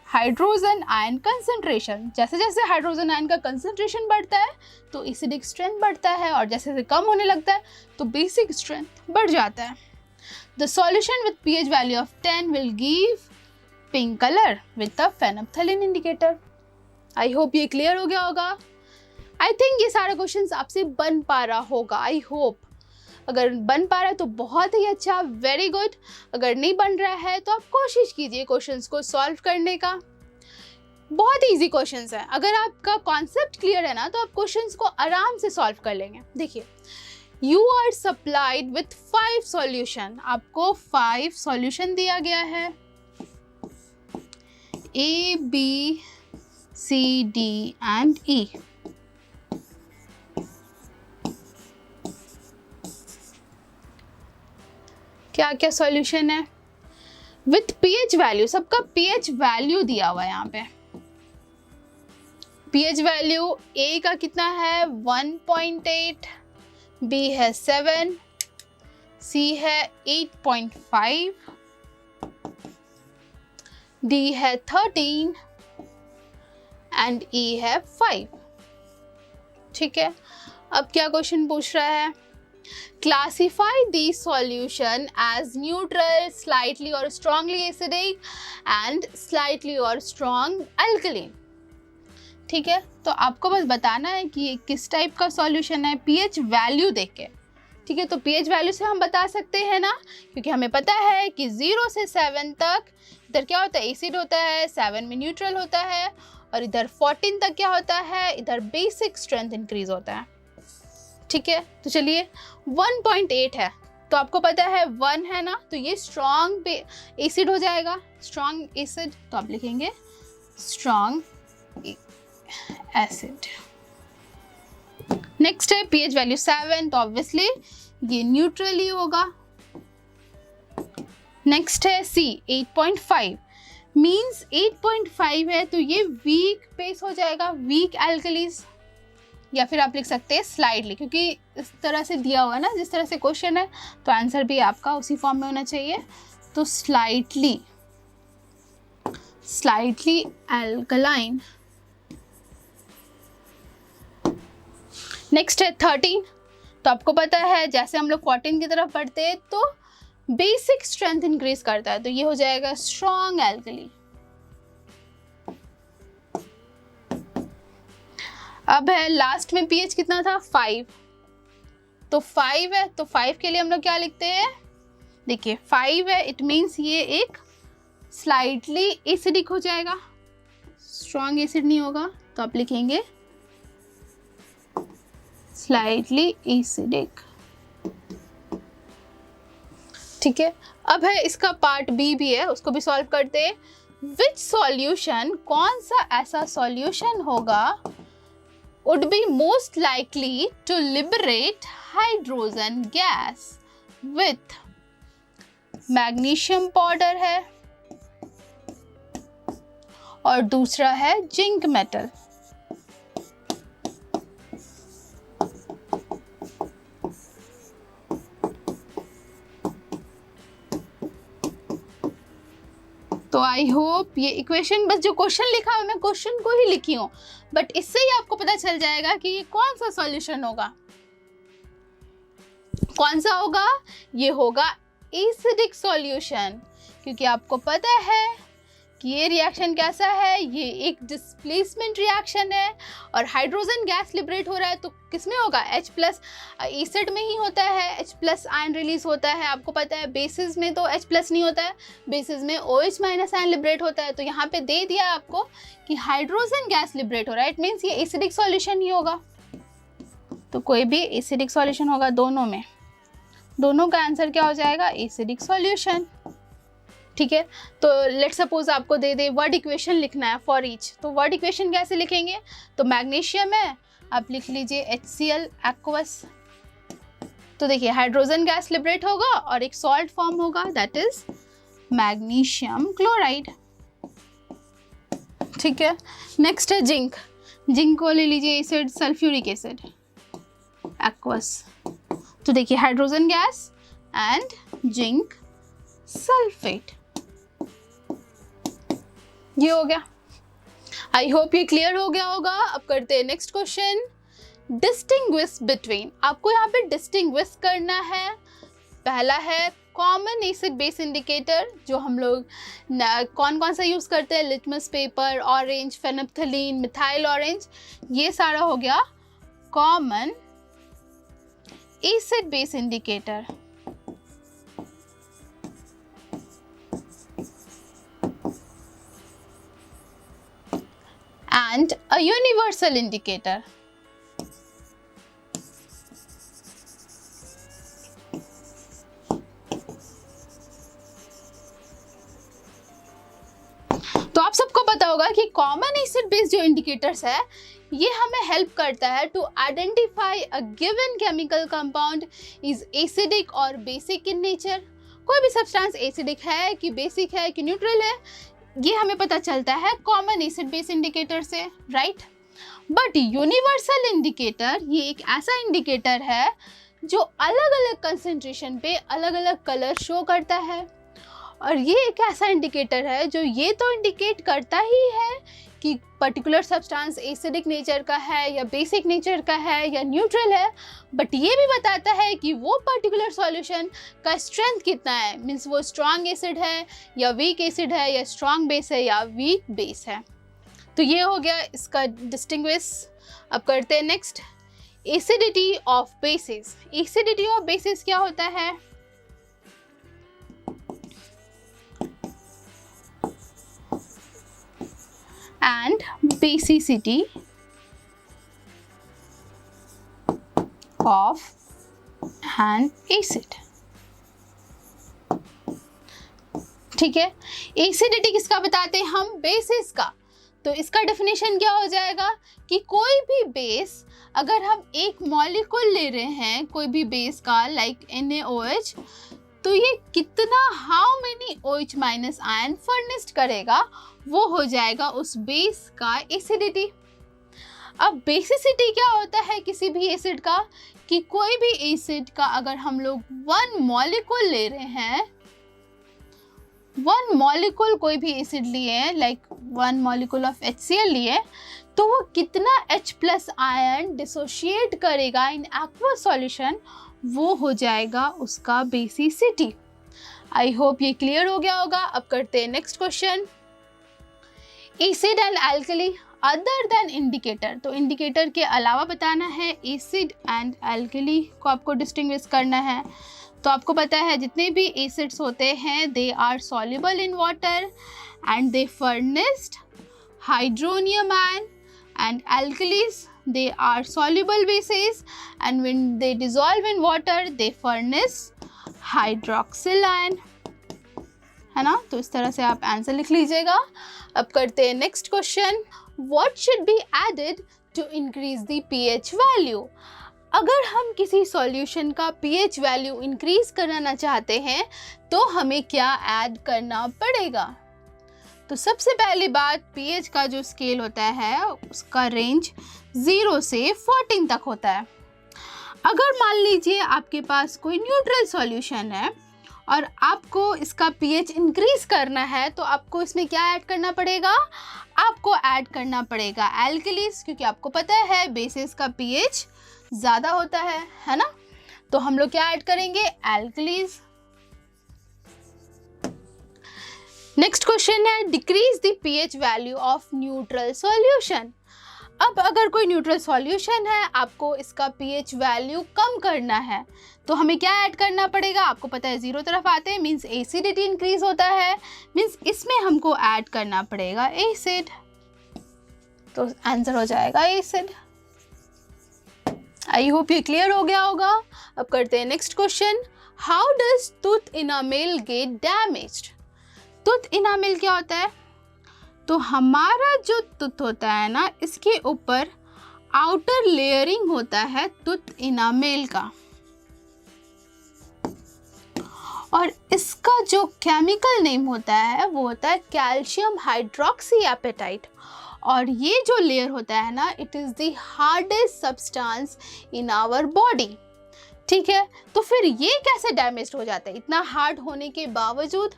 hydrogen ion concentration. जैसे जैसे हाइड्रोजन आयन का कंसंट्रेशन बढ़ता है तो एसिडिक स्ट्रेंथ बढ़ता है, और जैसे जैसे कम होने लगता है तो बेसिक स्ट्रेंथ बढ़ जाता है. The solution with pH value of 10 will give pink colour with the phenolphthalein indicator. I hope ये क्लियर हो गया होगा. आई थिंक ये सारे क्वेश्चंस आपसे बन पा रहा होगा. आई होप अगर बन पा रहा है तो बहुत ही अच्छा, वेरी गुड. अगर नहीं बन रहा है तो आप कोशिश कीजिए क्वेश्चंस को सॉल्व करने का. बहुत इजी क्वेश्चंस है. अगर आपका कॉन्सेप्ट क्लियर है ना तो आप क्वेश्चंस को आराम से सॉल्व कर लेंगे. देखिए, you are supplied with 5 solution. आपको 5 सॉल्यूशन दिया गया है, A, B, C, D and E. क्या क्या सॉल्यूशन है विथ pH वैल्यू? सबका pH वैल्यू दिया हुआ है यहाँ पे. pH वैल्यू A का कितना है? 1.8, B है 7, C है 8.5, D है 13 एंड E है 5. ठीक है. अब क्या क्वेश्चन पूछ रहा है? Classify the solution as neutral, slightly और स्ट्रांगली एसिडिक एंड स्लाइटली और स्ट्रॉन्ग अल्कलीन. ठीक है. तो आपको बस बताना है कि ये किस टाइप का सॉल्यूशन है pH वैल्यू देख के. ठीक है. तो pH वैल्यू से हम बता सकते हैं ना, क्योंकि हमें पता है कि 0 से 7 तक इधर क्या होता है? एसिड होता है, 7 में न्यूट्रल होता है, और इधर 14 तक क्या होता है? इधर बेसिक स्ट्रेंथ इंक्रीज होता है. ठीक है. तो चलिए, 1.8 है तो आपको पता है 1 है ना, तो ये स्ट्रॉन्ग एसिड हो जाएगा, स्ट्रॉन्ग एसिड. तो आप लिखेंगे स्ट्रॉन्ग एसिड. नेक्स्ट है pH वैल्यू 7, तो ऑब्वियसली ये न्यूट्रल ही होगा. नेक्स्ट है C, 8.5. मीन्स 8.5 है तो ये वीक बेस हो जाएगा, वीक एल्कलीज. या फिर आप लिख सकते हैं स्लाइटली, क्योंकि इस तरह से दिया हुआ है ना, जिस तरह से क्वेश्चन है तो आंसर भी आपका उसी फॉर्म में होना चाहिए. तो स्लाइटली एल्कलाइन. नेक्स्ट है 13. तो आपको पता है जैसे हम लोग 14 की तरफ बढ़ते हैं तो बेसिक स्ट्रेंथ इंक्रीज करता है, तो ये हो जाएगा स्ट्रॉन्ग एल्कली. अब है लास्ट में pH कितना था 5, तो 5 है, तो 5 के लिए हम लोग क्या लिखते हैं, देखिए 5 है, इट मीन्स ये एक स्लाइटली एसिडिक हो जाएगा, स्ट्रॉन्ग एसिड नहीं होगा, तो आप लिखेंगे स्लाइटली एसिडिक। ठीक है, अब है इसका पार्ट बी भी है, उसको भी सॉल्व करते हैं। विच सॉल्यूशन, कौन सा ऐसा सॉल्यूशन होगा, would be most likely to liberate hydrogen gas with magnesium powder है और दूसरा है जिंक मेटल। तो आई होप ये इक्वेशन, बस जो क्वेश्चन लिखा है मैं क्वेश्चन को ही लिखी हूँ, बट इससे ही आपको पता चल जाएगा कि ये कौन सा सॉल्यूशन होगा। कौन सा होगा, ये होगा एसिडिक सॉल्यूशन, क्योंकि आपको पता है कि ये रिएक्शन कैसा है, ये एक डिस्प्लेसमेंट रिएक्शन है और हाइड्रोजन गैस लिबरेट हो रहा है, तो किसमें होगा, H प्लस एसिड में ही होता है, H प्लस आयन रिलीज होता है। आपको पता है बेसिस में तो H प्लस नहीं होता है, बेसिस में OH माइनस आयन लिबरेट होता है। तो यहाँ पे दे दिया है आपको कि हाइड्रोजन गैस लिबरेट हो रहा है, इट मीन्स ये एसिडिक सॉल्यूशन ही होगा। तो कोई भी एसिडिक सॉल्यूशन होगा, दोनों में, दोनों का आंसर क्या हो जाएगा, एसिडिक सॉल्यूशन। ठीक है, तो लेट सपोज आपको दे दे वर्ड इक्वेशन लिखना है फॉर ईच, तो वर्ड इक्वेशन कैसे लिखेंगे, तो मैग्नीशियम है, आप लिख लीजिए HCl एक्वस। तो देखिए हाइड्रोजन गैस लिबरेट होगा और एक सॉल्ट फॉर्म होगा, दैट इज मैग्नीशियम क्लोराइड। ठीक है, नेक्स्ट है जिंक, जिंक को ले लीजिए एसिड सल्फ्यूरिक एसिड एक्वस। तो देखिए hydrogen gas and zinc sulphate, ये हो गया। आई होप ये क्लियर हो गया होगा। अब करते हैं नेक्स्ट क्वेश्चन, डिस्टिंग्विश बिटवीन। आपको यहाँ पे डिस्टिंग्विश करना है। पहला है कॉमन एसिड बेस इंडिकेटर, जो हम लोग कौन कौन सा यूज करते हैं, litmus paper, orange, phenolphthalein, methyl orange, ये सारा हो गया common acid base indicator. And a universal indicator. तो आप सबको पता होगा कि कॉमन एसिड बेस जो इंडिकेटर्स है, ये हमें हेल्प करता है to identify a given chemical compound is acidic और बेसिक इन नेचर। कोई भी सब्सटेंस एसिडिक है कि बेसिक है कि न्यूट्रल है, ये हमें पता चलता है कॉमन एसिड बेस इंडिकेटर से, राइट। बट यूनिवर्सल इंडिकेटर ये एक ऐसा इंडिकेटर है जो अलग अलग कंसेंट्रेशन पे अलग अलग कलर शो करता है, और ये एक ऐसा इंडिकेटर है जो ये तो इंडिकेट करता ही है कि पर्टिकुलर सब्सटेंस एसिडिक नेचर का है या बेसिक नेचर का है या न्यूट्रल है, बट ये भी बताता है कि वो पर्टिकुलर सॉल्यूशन का स्ट्रेंथ कितना है, मीन्स वो स्ट्रॉन्ग एसिड है या वीक एसिड है या स्ट्रॉन्ग बेस है या वीक बेस है। तो ये हो गया इसका डिस्टिंग्विश। अब करते हैं next, acidity of basis. Acidity of basis क्या होता है, and basicity of an acid। ठीक है, एसिडिटी किसका बताते हैं हम, बेसिस का। तो इसका डेफिनेशन क्या हो जाएगा कि कोई भी बेस, अगर हम एक मॉलिक्यूल ले रहे हैं कोई भी बेस का, लाइक NaOH, तो ये कितना, how many OH minus ion furnished करेगा, वो हो जाएगा उस बेस का एसिडिटी। अब बेसिसिटी क्या होता है किसी भी एसिड का, कि कोई भी एसिड का अगर हम लोग वन मॉलिक्यूल ले रहे हैं, वन मॉलिक्यूल कोई भी एसिड लिए हैं, like one molecule of HCl लिए, तो वो कितना H प्लस आयन डिसोशिएट करेगा इन एक्वस सॉल्यूशन, वो हो जाएगा उसका बेसिसिटी। आई होप ये क्लियर हो गया होगा। अब करते हैं next question, acid and alkali. Other than indicator, तो इंडिकेटर के अलावा बताना है। एसिड एंड एल्कली को आपको डिस्टिंग्विश करना है। तो आपको पता है जितने भी एसिड्स होते हैं they are soluble in water and they furnished hydronium ion, and alkalis they are soluble bases and when they dissolve in water they furnish hydroxyl ion, है ना। तो इस तरह से आप आंसर लिख लीजिएगा। अब करते हैं next question. What should be added to increase the pH value? अगर हम किसी सॉल्यूशन का pH वैल्यू इंक्रीज कराना चाहते हैं तो हमें क्या ऐड करना पड़ेगा? तो सबसे पहली बात, pH का जो स्केल होता है उसका रेंज 0 से 14 तक होता है। अगर मान लीजिए आपके पास कोई न्यूट्रल सॉल्यूशन है और आपको इसका pH इंक्रीज करना है तो आपको इसमें क्या ऐड करना पड़ेगा? आपको ऐड करना पड़ेगा एल्कलीज, क्योंकि आपको पता है बेसिस का pH ज़्यादा होता है ना। तो हम लोग क्या ऐड करेंगे? एल्कलीज। नेक्स्ट क्वेश्चन है decrease the pH value of neutral solution. अब अगर कोई न्यूट्रल सॉल्यूशन है, आपको इसका pH वैल्यू कम करना है तो हमें क्या ऐड करना पड़ेगा? आपको पता है 0 तरफ आते हैं मीन्स एसिडिटी इंक्रीज होता है, मीन्स इसमें हमको ऐड करना पड़ेगा एसिड। तो आंसर हो जाएगा एसिड। आई होप ये क्लियर हो गया होगा। अब करते हैं next question. How does tooth enamel get damaged? Tooth enamel क्या होता है? तो हमारा जो टूथ होता है ना, इसके ऊपर आउटर लेयरिंग होता है टूथ इनामेल का, और इसका जो केमिकल नेम होता है वो होता है कैल्शियम हाइड्रोक्सी एपेटाइट। और ये जो लेयर होता है ना, it is the hardest substance in our body. ठीक है, तो फिर ये कैसे डैमेज हो जाता है इतना हार्ड होने के बावजूद?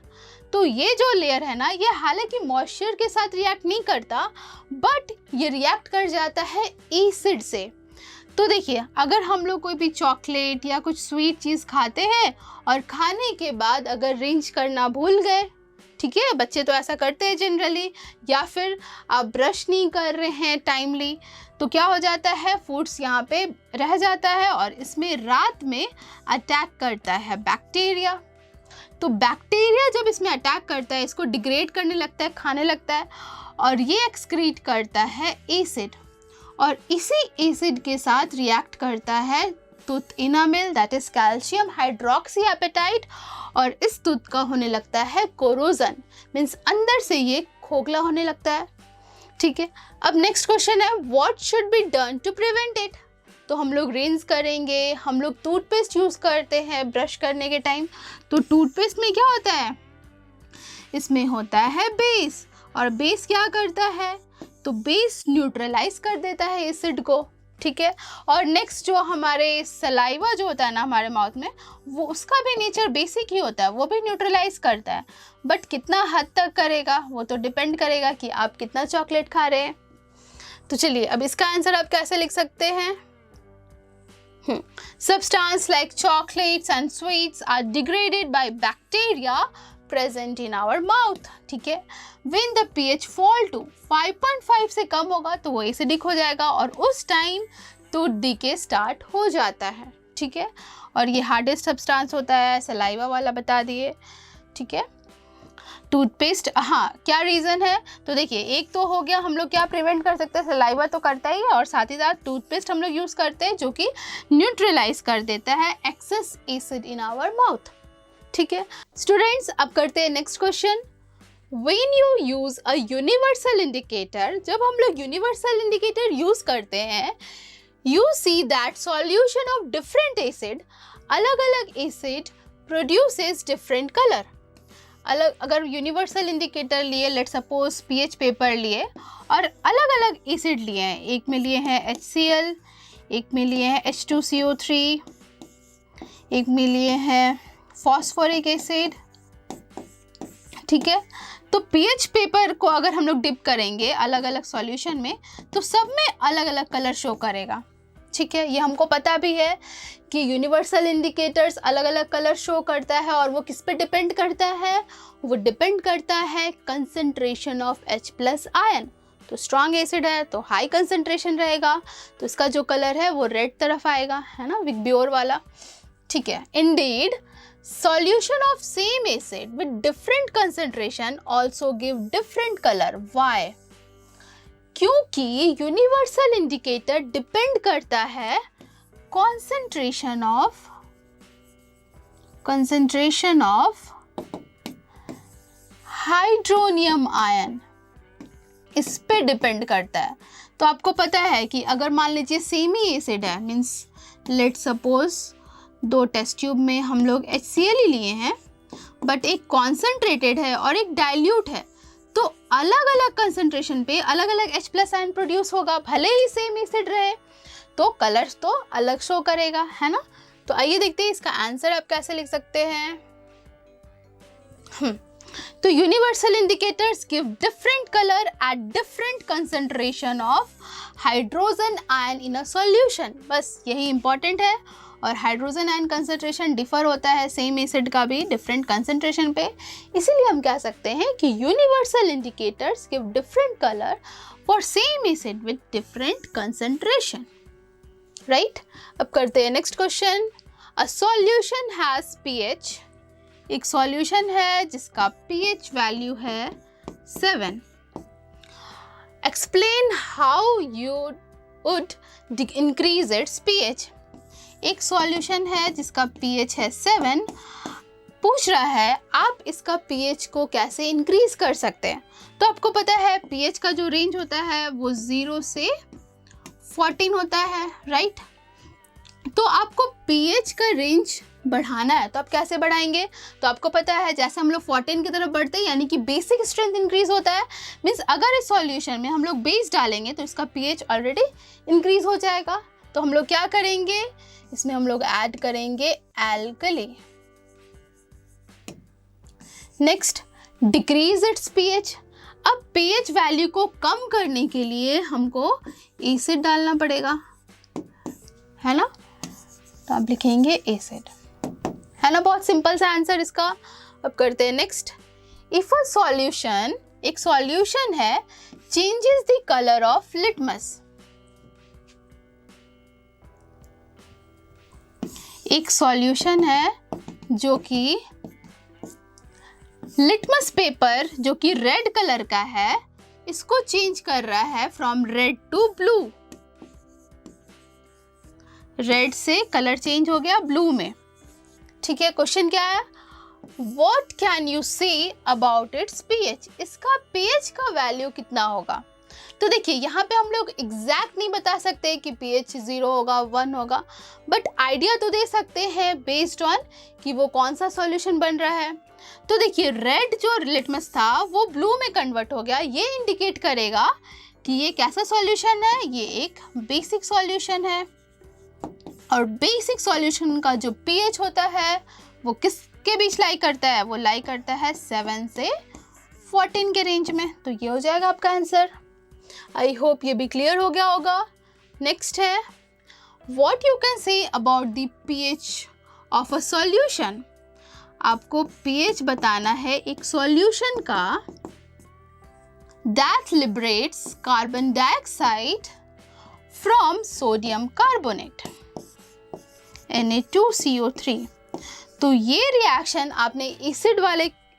तो ये जो लेयर है ना, ये हालांकि मॉइस्चर के साथ रिएक्ट नहीं करता, बट ये रिएक्ट कर जाता है एसिड से। तो देखिए, अगर हम लोग कोई भी चॉकलेट या कुछ स्वीट चीज़ खाते हैं और खाने के बाद अगर रिंच करना भूल गए, ठीक है, बच्चे तो ऐसा करते हैं जनरली, या फिर आप ब्रश नहीं कर रहे हैं टाइमली, तो क्या हो जाता है, फूड्स यहाँ पे रह जाता है और इसमें रात में अटैक करता है बैक्टीरिया। तो बैक्टीरिया जब इसमें अटैक करता है, इसको डिग्रेड करने लगता है, खाने लगता है, और ये एक्सक्रीट करता है एसिड, और इसी एसिड के साथ रिएक्ट करता है tooth enamel, that is calcium hydroxyapatite, और इस टूथ का होने लगता है कोरोजन, मीन्स अंदर से ये खोखला होने लगता है। ठीक है, अब नेक्स्ट क्वेश्चन है what should be done to prevent it? तो हम लोग रिंस करेंगे, हम लोग टूथपेस्ट यूज़ करते हैं ब्रश करने के टाइम, तो टूथपेस्ट में क्या होता है? इसमें होता है बेस, और बेस क्या करता है? तो बेस न्यूट्रलाइज कर देता है एसिड को। ठीक है, और नेक्स्ट जो हमारे सलाइवा जो होता है ना हमारे माउथ में, वो उसका भी नेचर बेसिक ही होता है, वो भी न्यूट्रलाइज करता है, बट कितना हद तक करेगा वो तो डिपेंड करेगा कि आप कितना चॉकलेट खा रहे हैं। तो चलिए, अब इसका आंसर आप कैसे लिख सकते हैं? Substances like chocolates and sweets are degraded by bacteria present in our mouth. ठीक है, when the pH fall to 5.5 से कम होगा तो वो एसिडिक हो जाएगा और उस टाइम टूथ डीके स्टार्ट हो जाता है। ठीक है, और ये हार्डेस्ट सब्सटेंस होता है, सलाइवा वाला बता दिए। ठीक है, टूथपेस्ट, हाँ क्या रीज़न है? तो देखिए, एक तो हो गया हम लोग क्या प्रिवेंट कर सकते हैं, सलाइवा तो करता ही है, और साथ ही साथ टूथपेस्ट हम लोग यूज़ करते हैं जो कि न्यूट्रलाइज कर देता है excess acid in our mouth. ठीक है स्टूडेंट्स, अब करते हैं next question. When you use a universal indicator, जब हम लोग यूनिवर्सल इंडिकेटर यूज़ करते हैं, you see that solution of different acid, अलग अलग एसिड प्रोड्यूसेस डिफरेंट कलर। अलग, अगर यूनिवर्सल इंडिकेटर लिए, लेट सपोज पीएच पेपर लिए और अलग अलग एसिड लिए हैं, एक में लिए हैं HCl, एक में लिए हैं H2CO3, एक में लिए हैं फॉस्फोरिक एसिड। ठीक है, तो पीएच पेपर को अगर हम लोग डिप करेंगे अलग अलग सॉल्यूशन में तो सब में अलग अलग कलर शो करेगा। ठीक है, ये हमको पता भी है कि यूनिवर्सल इंडिकेटर्स अलग अलग कलर शो करता है, और वो किस पे डिपेंड करता है? वो डिपेंड करता है कंसंट्रेशन ऑफ H+ आयन। तो स्ट्रॉन्ग एसिड है तो हाई कंसंट्रेशन रहेगा, तो इसका जो कलर है वो रेड तरफ आएगा, है ना, विगब्योर वाला। ठीक है, Indeed solution of same acid with different concentration also give different color. Why? क्योंकि यूनिवर्सल इंडिकेटर डिपेंड करता है concentration of हाइड्रोनियम आयन, इस पे डिपेंड करता है। तो आपको पता है कि अगर मान लीजिए सेम ही एसिड है, means let suppose 2 test tube में हम लोग HCl ही लिए हैं, बट एक कॉन्सेंट्रेटेड है और एक डाइल्यूट है, तो अलग अलग कंसंट्रेशन पे अलग अलग H+ आयन प्रोड्यूस होगा, भले ही सेम एसिड रहे, तो कलर्स तो अलग शो करेगा, है ना। तो आइए देखते हैं इसका आंसर आप कैसे लिख सकते हैं। तो universal indicators give different colour at different concentration of hydrogen ion in a solution. बस यही इंपॉर्टेंट है। और हाइड्रोजन आयन कंसंट्रेशन डिफर होता है सेम एसिड का भी डिफरेंट कंसंट्रेशन पे, इसीलिए हम कह सकते हैं कि universal indicators give different colour for same acid with different concentration, right. अब करते हैं next question. A solution has pH, एक सॉल्यूशन है जिसका pH वैल्यू है 7। Explain how you would increase its pH। एक सॉल्यूशन है जिसका pH है 7, पूछ रहा है आप इसका pH को कैसे इंक्रीज कर सकते हैं। तो आपको पता है pH का जो रेंज होता है वो 0 से 14 होता है, राइट। तो आपको pH का रेंज बढ़ाना है, तो आप कैसे बढ़ाएंगे। तो आपको पता है जैसे हम लोग 14 की तरफ बढ़ते हैं यानी कि बेसिक स्ट्रेंथ इंक्रीज होता है, मीन्स अगर इस सॉल्यूशन में हम लोग बेस डालेंगे तो इसका pH ऑलरेडी इंक्रीज हो जाएगा। तो हम लोग क्या करेंगे, इसमें हम लोग ऐड करेंगे alkali. Next, decrease its pH। अब pH वैल्यू को कम करने के लिए हमको एसिड डालना पड़ेगा, है ना। तो आप लिखेंगे एसिड, है ना। बहुत सिंपल सा आंसर इसका। अब करते हैं नेक्स्ट। इफ अ सॉल्यूशन, एक सॉल्यूशन है changes the colour of litmus, एक सॉल्यूशन है जो कि लिटमस पेपर जो कि रेड कलर का है, इसको चेंज कर रहा है from red to blue. Red से कलर चेंज हो गया ब्लू में, ठीक है। क्वेश्चन क्या है, what can you say about its pH, इसका pH का वैल्यू कितना होगा। तो देखिए यहाँ पे हम लोग एग्जैक्ट नहीं बता सकते कि pH 0 होगा 1 होगा, बट आइडिया तो दे सकते हैं बेस्ड ऑन कि वो कौन सा सॉल्यूशन बन रहा है। तो देखिए रेड जो लिटमस था वो ब्लू में कन्वर्ट हो गया, ये इंडिकेट करेगा कि ये कैसा सॉल्यूशन है, ये एक बेसिक सॉल्यूशन है। और बेसिक सॉल्यूशन का जो pH होता है वो किसके बीच लाई करता है, वो लाई करता है 7 से 14 के रेंज में। तो ये हो जाएगा आपका आंसर। आई होप ये भी क्लियर हो गया होगा। नेक्स्ट है, what you can say about the pH of a solution. आपको pH बताना है एक सॉल्यूशन का that liberates carbon dioxide from sodium carbonate Na2CO3। तो ये रिएक्शन आपने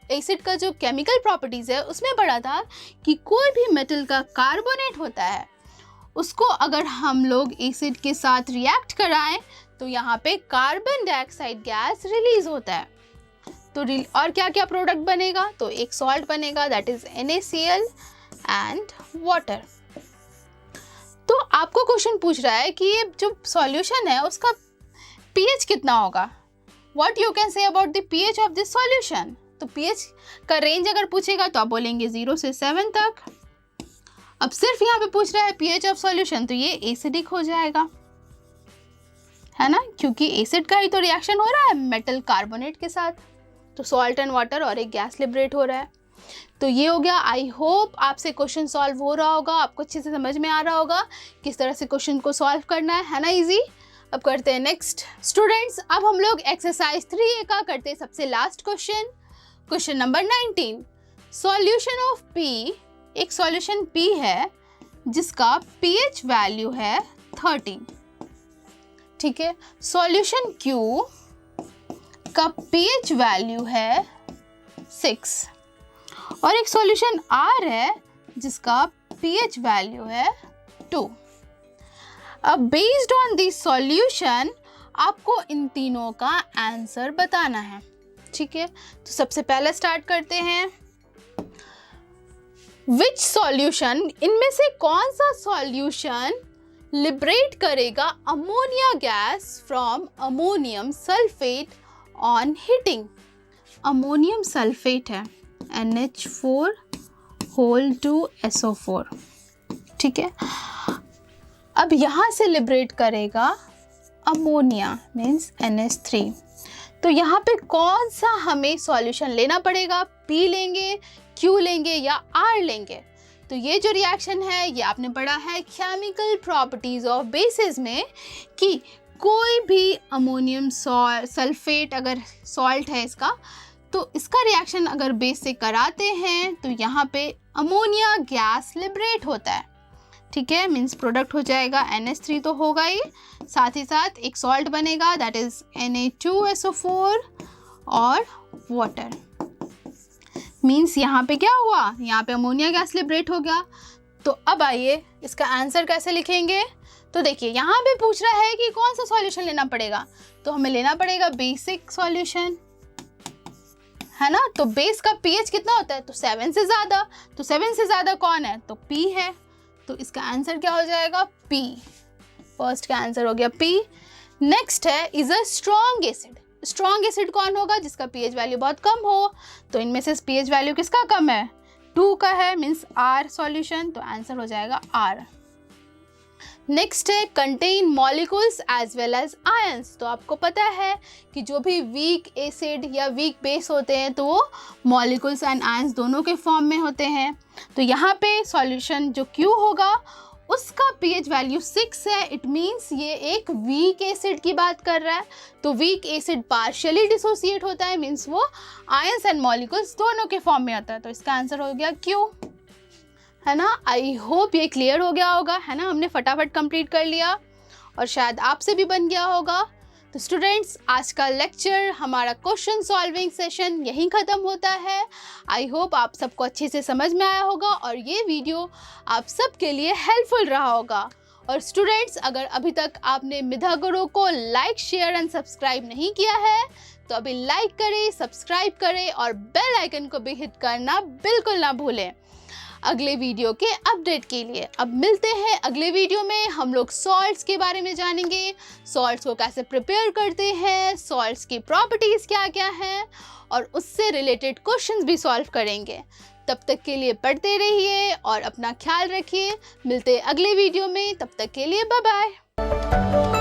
एसिड का जो केमिकल प्रॉपर्टीज है उसमें पढ़ा था कि कोई भी मेटल का कार्बोनेट होता है उसको अगर हम लोग एसिड के साथ रिएक्ट कराएं तो यहाँ पे कार्बन डाइऑक्साइड गैस रिलीज होता है। तो और क्या क्या प्रोडक्ट बनेगा, तो एक सॉल्ट बनेगा that is NaCl and water. तो आपको क्वेश्चन पूछ रहा है कि ये जो सॉल्यूशन है उसका pH कितना होगा, what you can say about the pH of this solution. तो pH का रेंज अगर पूछेगा तो आप बोलेंगे 0 से 7 तक। अब सिर्फ यहाँ पे पूछ रहा है pH ऑफ सॉल्यूशन, तो ये एसिडिक हो जाएगा, है ना, क्योंकि एसिड का ही तो रिएक्शन हो रहा है मेटल कार्बोनेट के साथ। तो सॉल्ट एंड वाटर और एक गैस लिबरेट हो रहा है। तो ये हो गया। आई होप आपसे क्वेश्चन सॉल्व हो रहा होगा, आपको अच्छे से समझ में आ रहा होगा किस तरह से क्वेश्चन को सॉल्व करना है ना, इजी। अब करते हैं नेक्स्ट स्टूडेंट्स। अब हम लोग एक्सरसाइज 3A का करते हैं सबसे last question, question number 19। Solution of P एक सॉल्यूशन P है जिसका pH वैल्यू है 13, ठीक है। सॉल्यूशन Q का pH वैल्यू है 6 और एक सॉल्यूशन R है जिसका pH वैल्यू है 2। अब बेस्ड ऑन दिस सॉल्यूशन आपको इन तीनों का आंसर बताना है, ठीक है। तो सबसे पहले स्टार्ट करते हैं। विच सॉल्यूशन, इनमें से कौन सा सॉल्यूशन लिबरेट करेगा ammonia gas from ammonium sulphate on heating? Ammonium sulphate है NH4 होल 2 SO4, ठीक है। अब यहाँ से लिबरेट करेगा अमोनिया मीन्स NH3। तो यहाँ पे कौन सा हमें सॉल्यूशन लेना पड़ेगा? P लेंगे, Q लेंगे या R लेंगे? तो ये जो रिएक्शन है ये आपने पढ़ा है केमिकल प्रॉपर्टीज ऑफ बेसिस में कि कोई भी अमोनियम सल्फेट अगर सॉल्ट है इसका, तो इसका रिएक्शन अगर बेस से कराते हैं तो यहाँ पे अमोनिया गैस लिबरेट होता है, ठीक है। मीन्स प्रोडक्ट हो जाएगा NH3 तो होगा ही, साथ ही साथ एक सॉल्ट बनेगा दैट इज Na2SO4 और वाटर। मीन्स यहाँ पे क्या हुआ, यहाँ पे अमोनिया गैस लिबरेट हो गया। तो अब आइए इसका आंसर कैसे लिखेंगे। तो देखिए यहाँ पे पूछ रहा है कि कौन सा सॉल्यूशन लेना पड़ेगा, तो हमें लेना पड़ेगा बेसिक सॉल्यूशन, है ना। तो बेस का pH कितना होता है? तो 7 से ज़्यादा। तो 7 से ज़्यादा कौन है? तो P है। तो इसका आंसर क्या हो जाएगा? P। फर्स्ट का आंसर हो गया P। नेक्स्ट है is a strong acid. Strong acid कौन होगा? जिसका pH वैल्यू बहुत कम हो। तो इनमें से pH वैल्यू किसका कम है? 2 का है, मीन्स R सॉल्यूशन। तो आंसर हो जाएगा R। नेक्स्ट है contain molecules as well as ions. तो आपको पता है कि जो भी वीक एसिड या वीक बेस होते हैं तो वो मॉलिक्यूल्स एंड आयंस दोनों के फॉर्म में होते हैं। तो यहाँ पे सॉल्यूशन जो Q होगा उसका pH वैल्यू 6 है। इट मीन्स ये एक वीक एसिड की बात कर रहा है। तो वीक एसिड पार्शियली डिसोसिएट होता है, मीन्स वो आयंस एंड मॉलिक्यूल्स दोनों के फॉर्म में आता है। तो इसका आंसर हो गया Q, है ना। आई होप ये क्लियर हो गया होगा, है ना। हमने फटाफट कंप्लीट कर लिया और शायद आपसे भी बन गया होगा। तो स्टूडेंट्स आज का लेक्चर, हमारा क्वेश्चन सॉल्विंग सेशन यहीं ख़त्म होता है। आई होप आप सबको अच्छे से समझ में आया होगा और ये वीडियो आप सबके लिए हेल्पफुल रहा होगा। और स्टूडेंट्स अगर अभी तक आपने मिधा गुरु को लाइक, शेयर एंड सब्सक्राइब नहीं किया है तो अभी लाइक करें, सब्सक्राइब करें और बेल आइकन को भी हिट करना बिल्कुल ना भूलें अगले वीडियो के अपडेट के लिए। अब मिलते हैं अगले वीडियो में। हम लोग सॉल्ट्स के बारे में जानेंगे, सॉल्ट्स को कैसे प्रिपेयर करते हैं, सॉल्ट्स की प्रॉपर्टीज़ क्या क्या हैं और उससे रिलेटेड क्वेश्चंस भी सॉल्व करेंगे। तब तक के लिए पढ़ते रहिए और अपना ख्याल रखिए। मिलते हैं अगले वीडियो में, तब तक के लिए बाय बाय।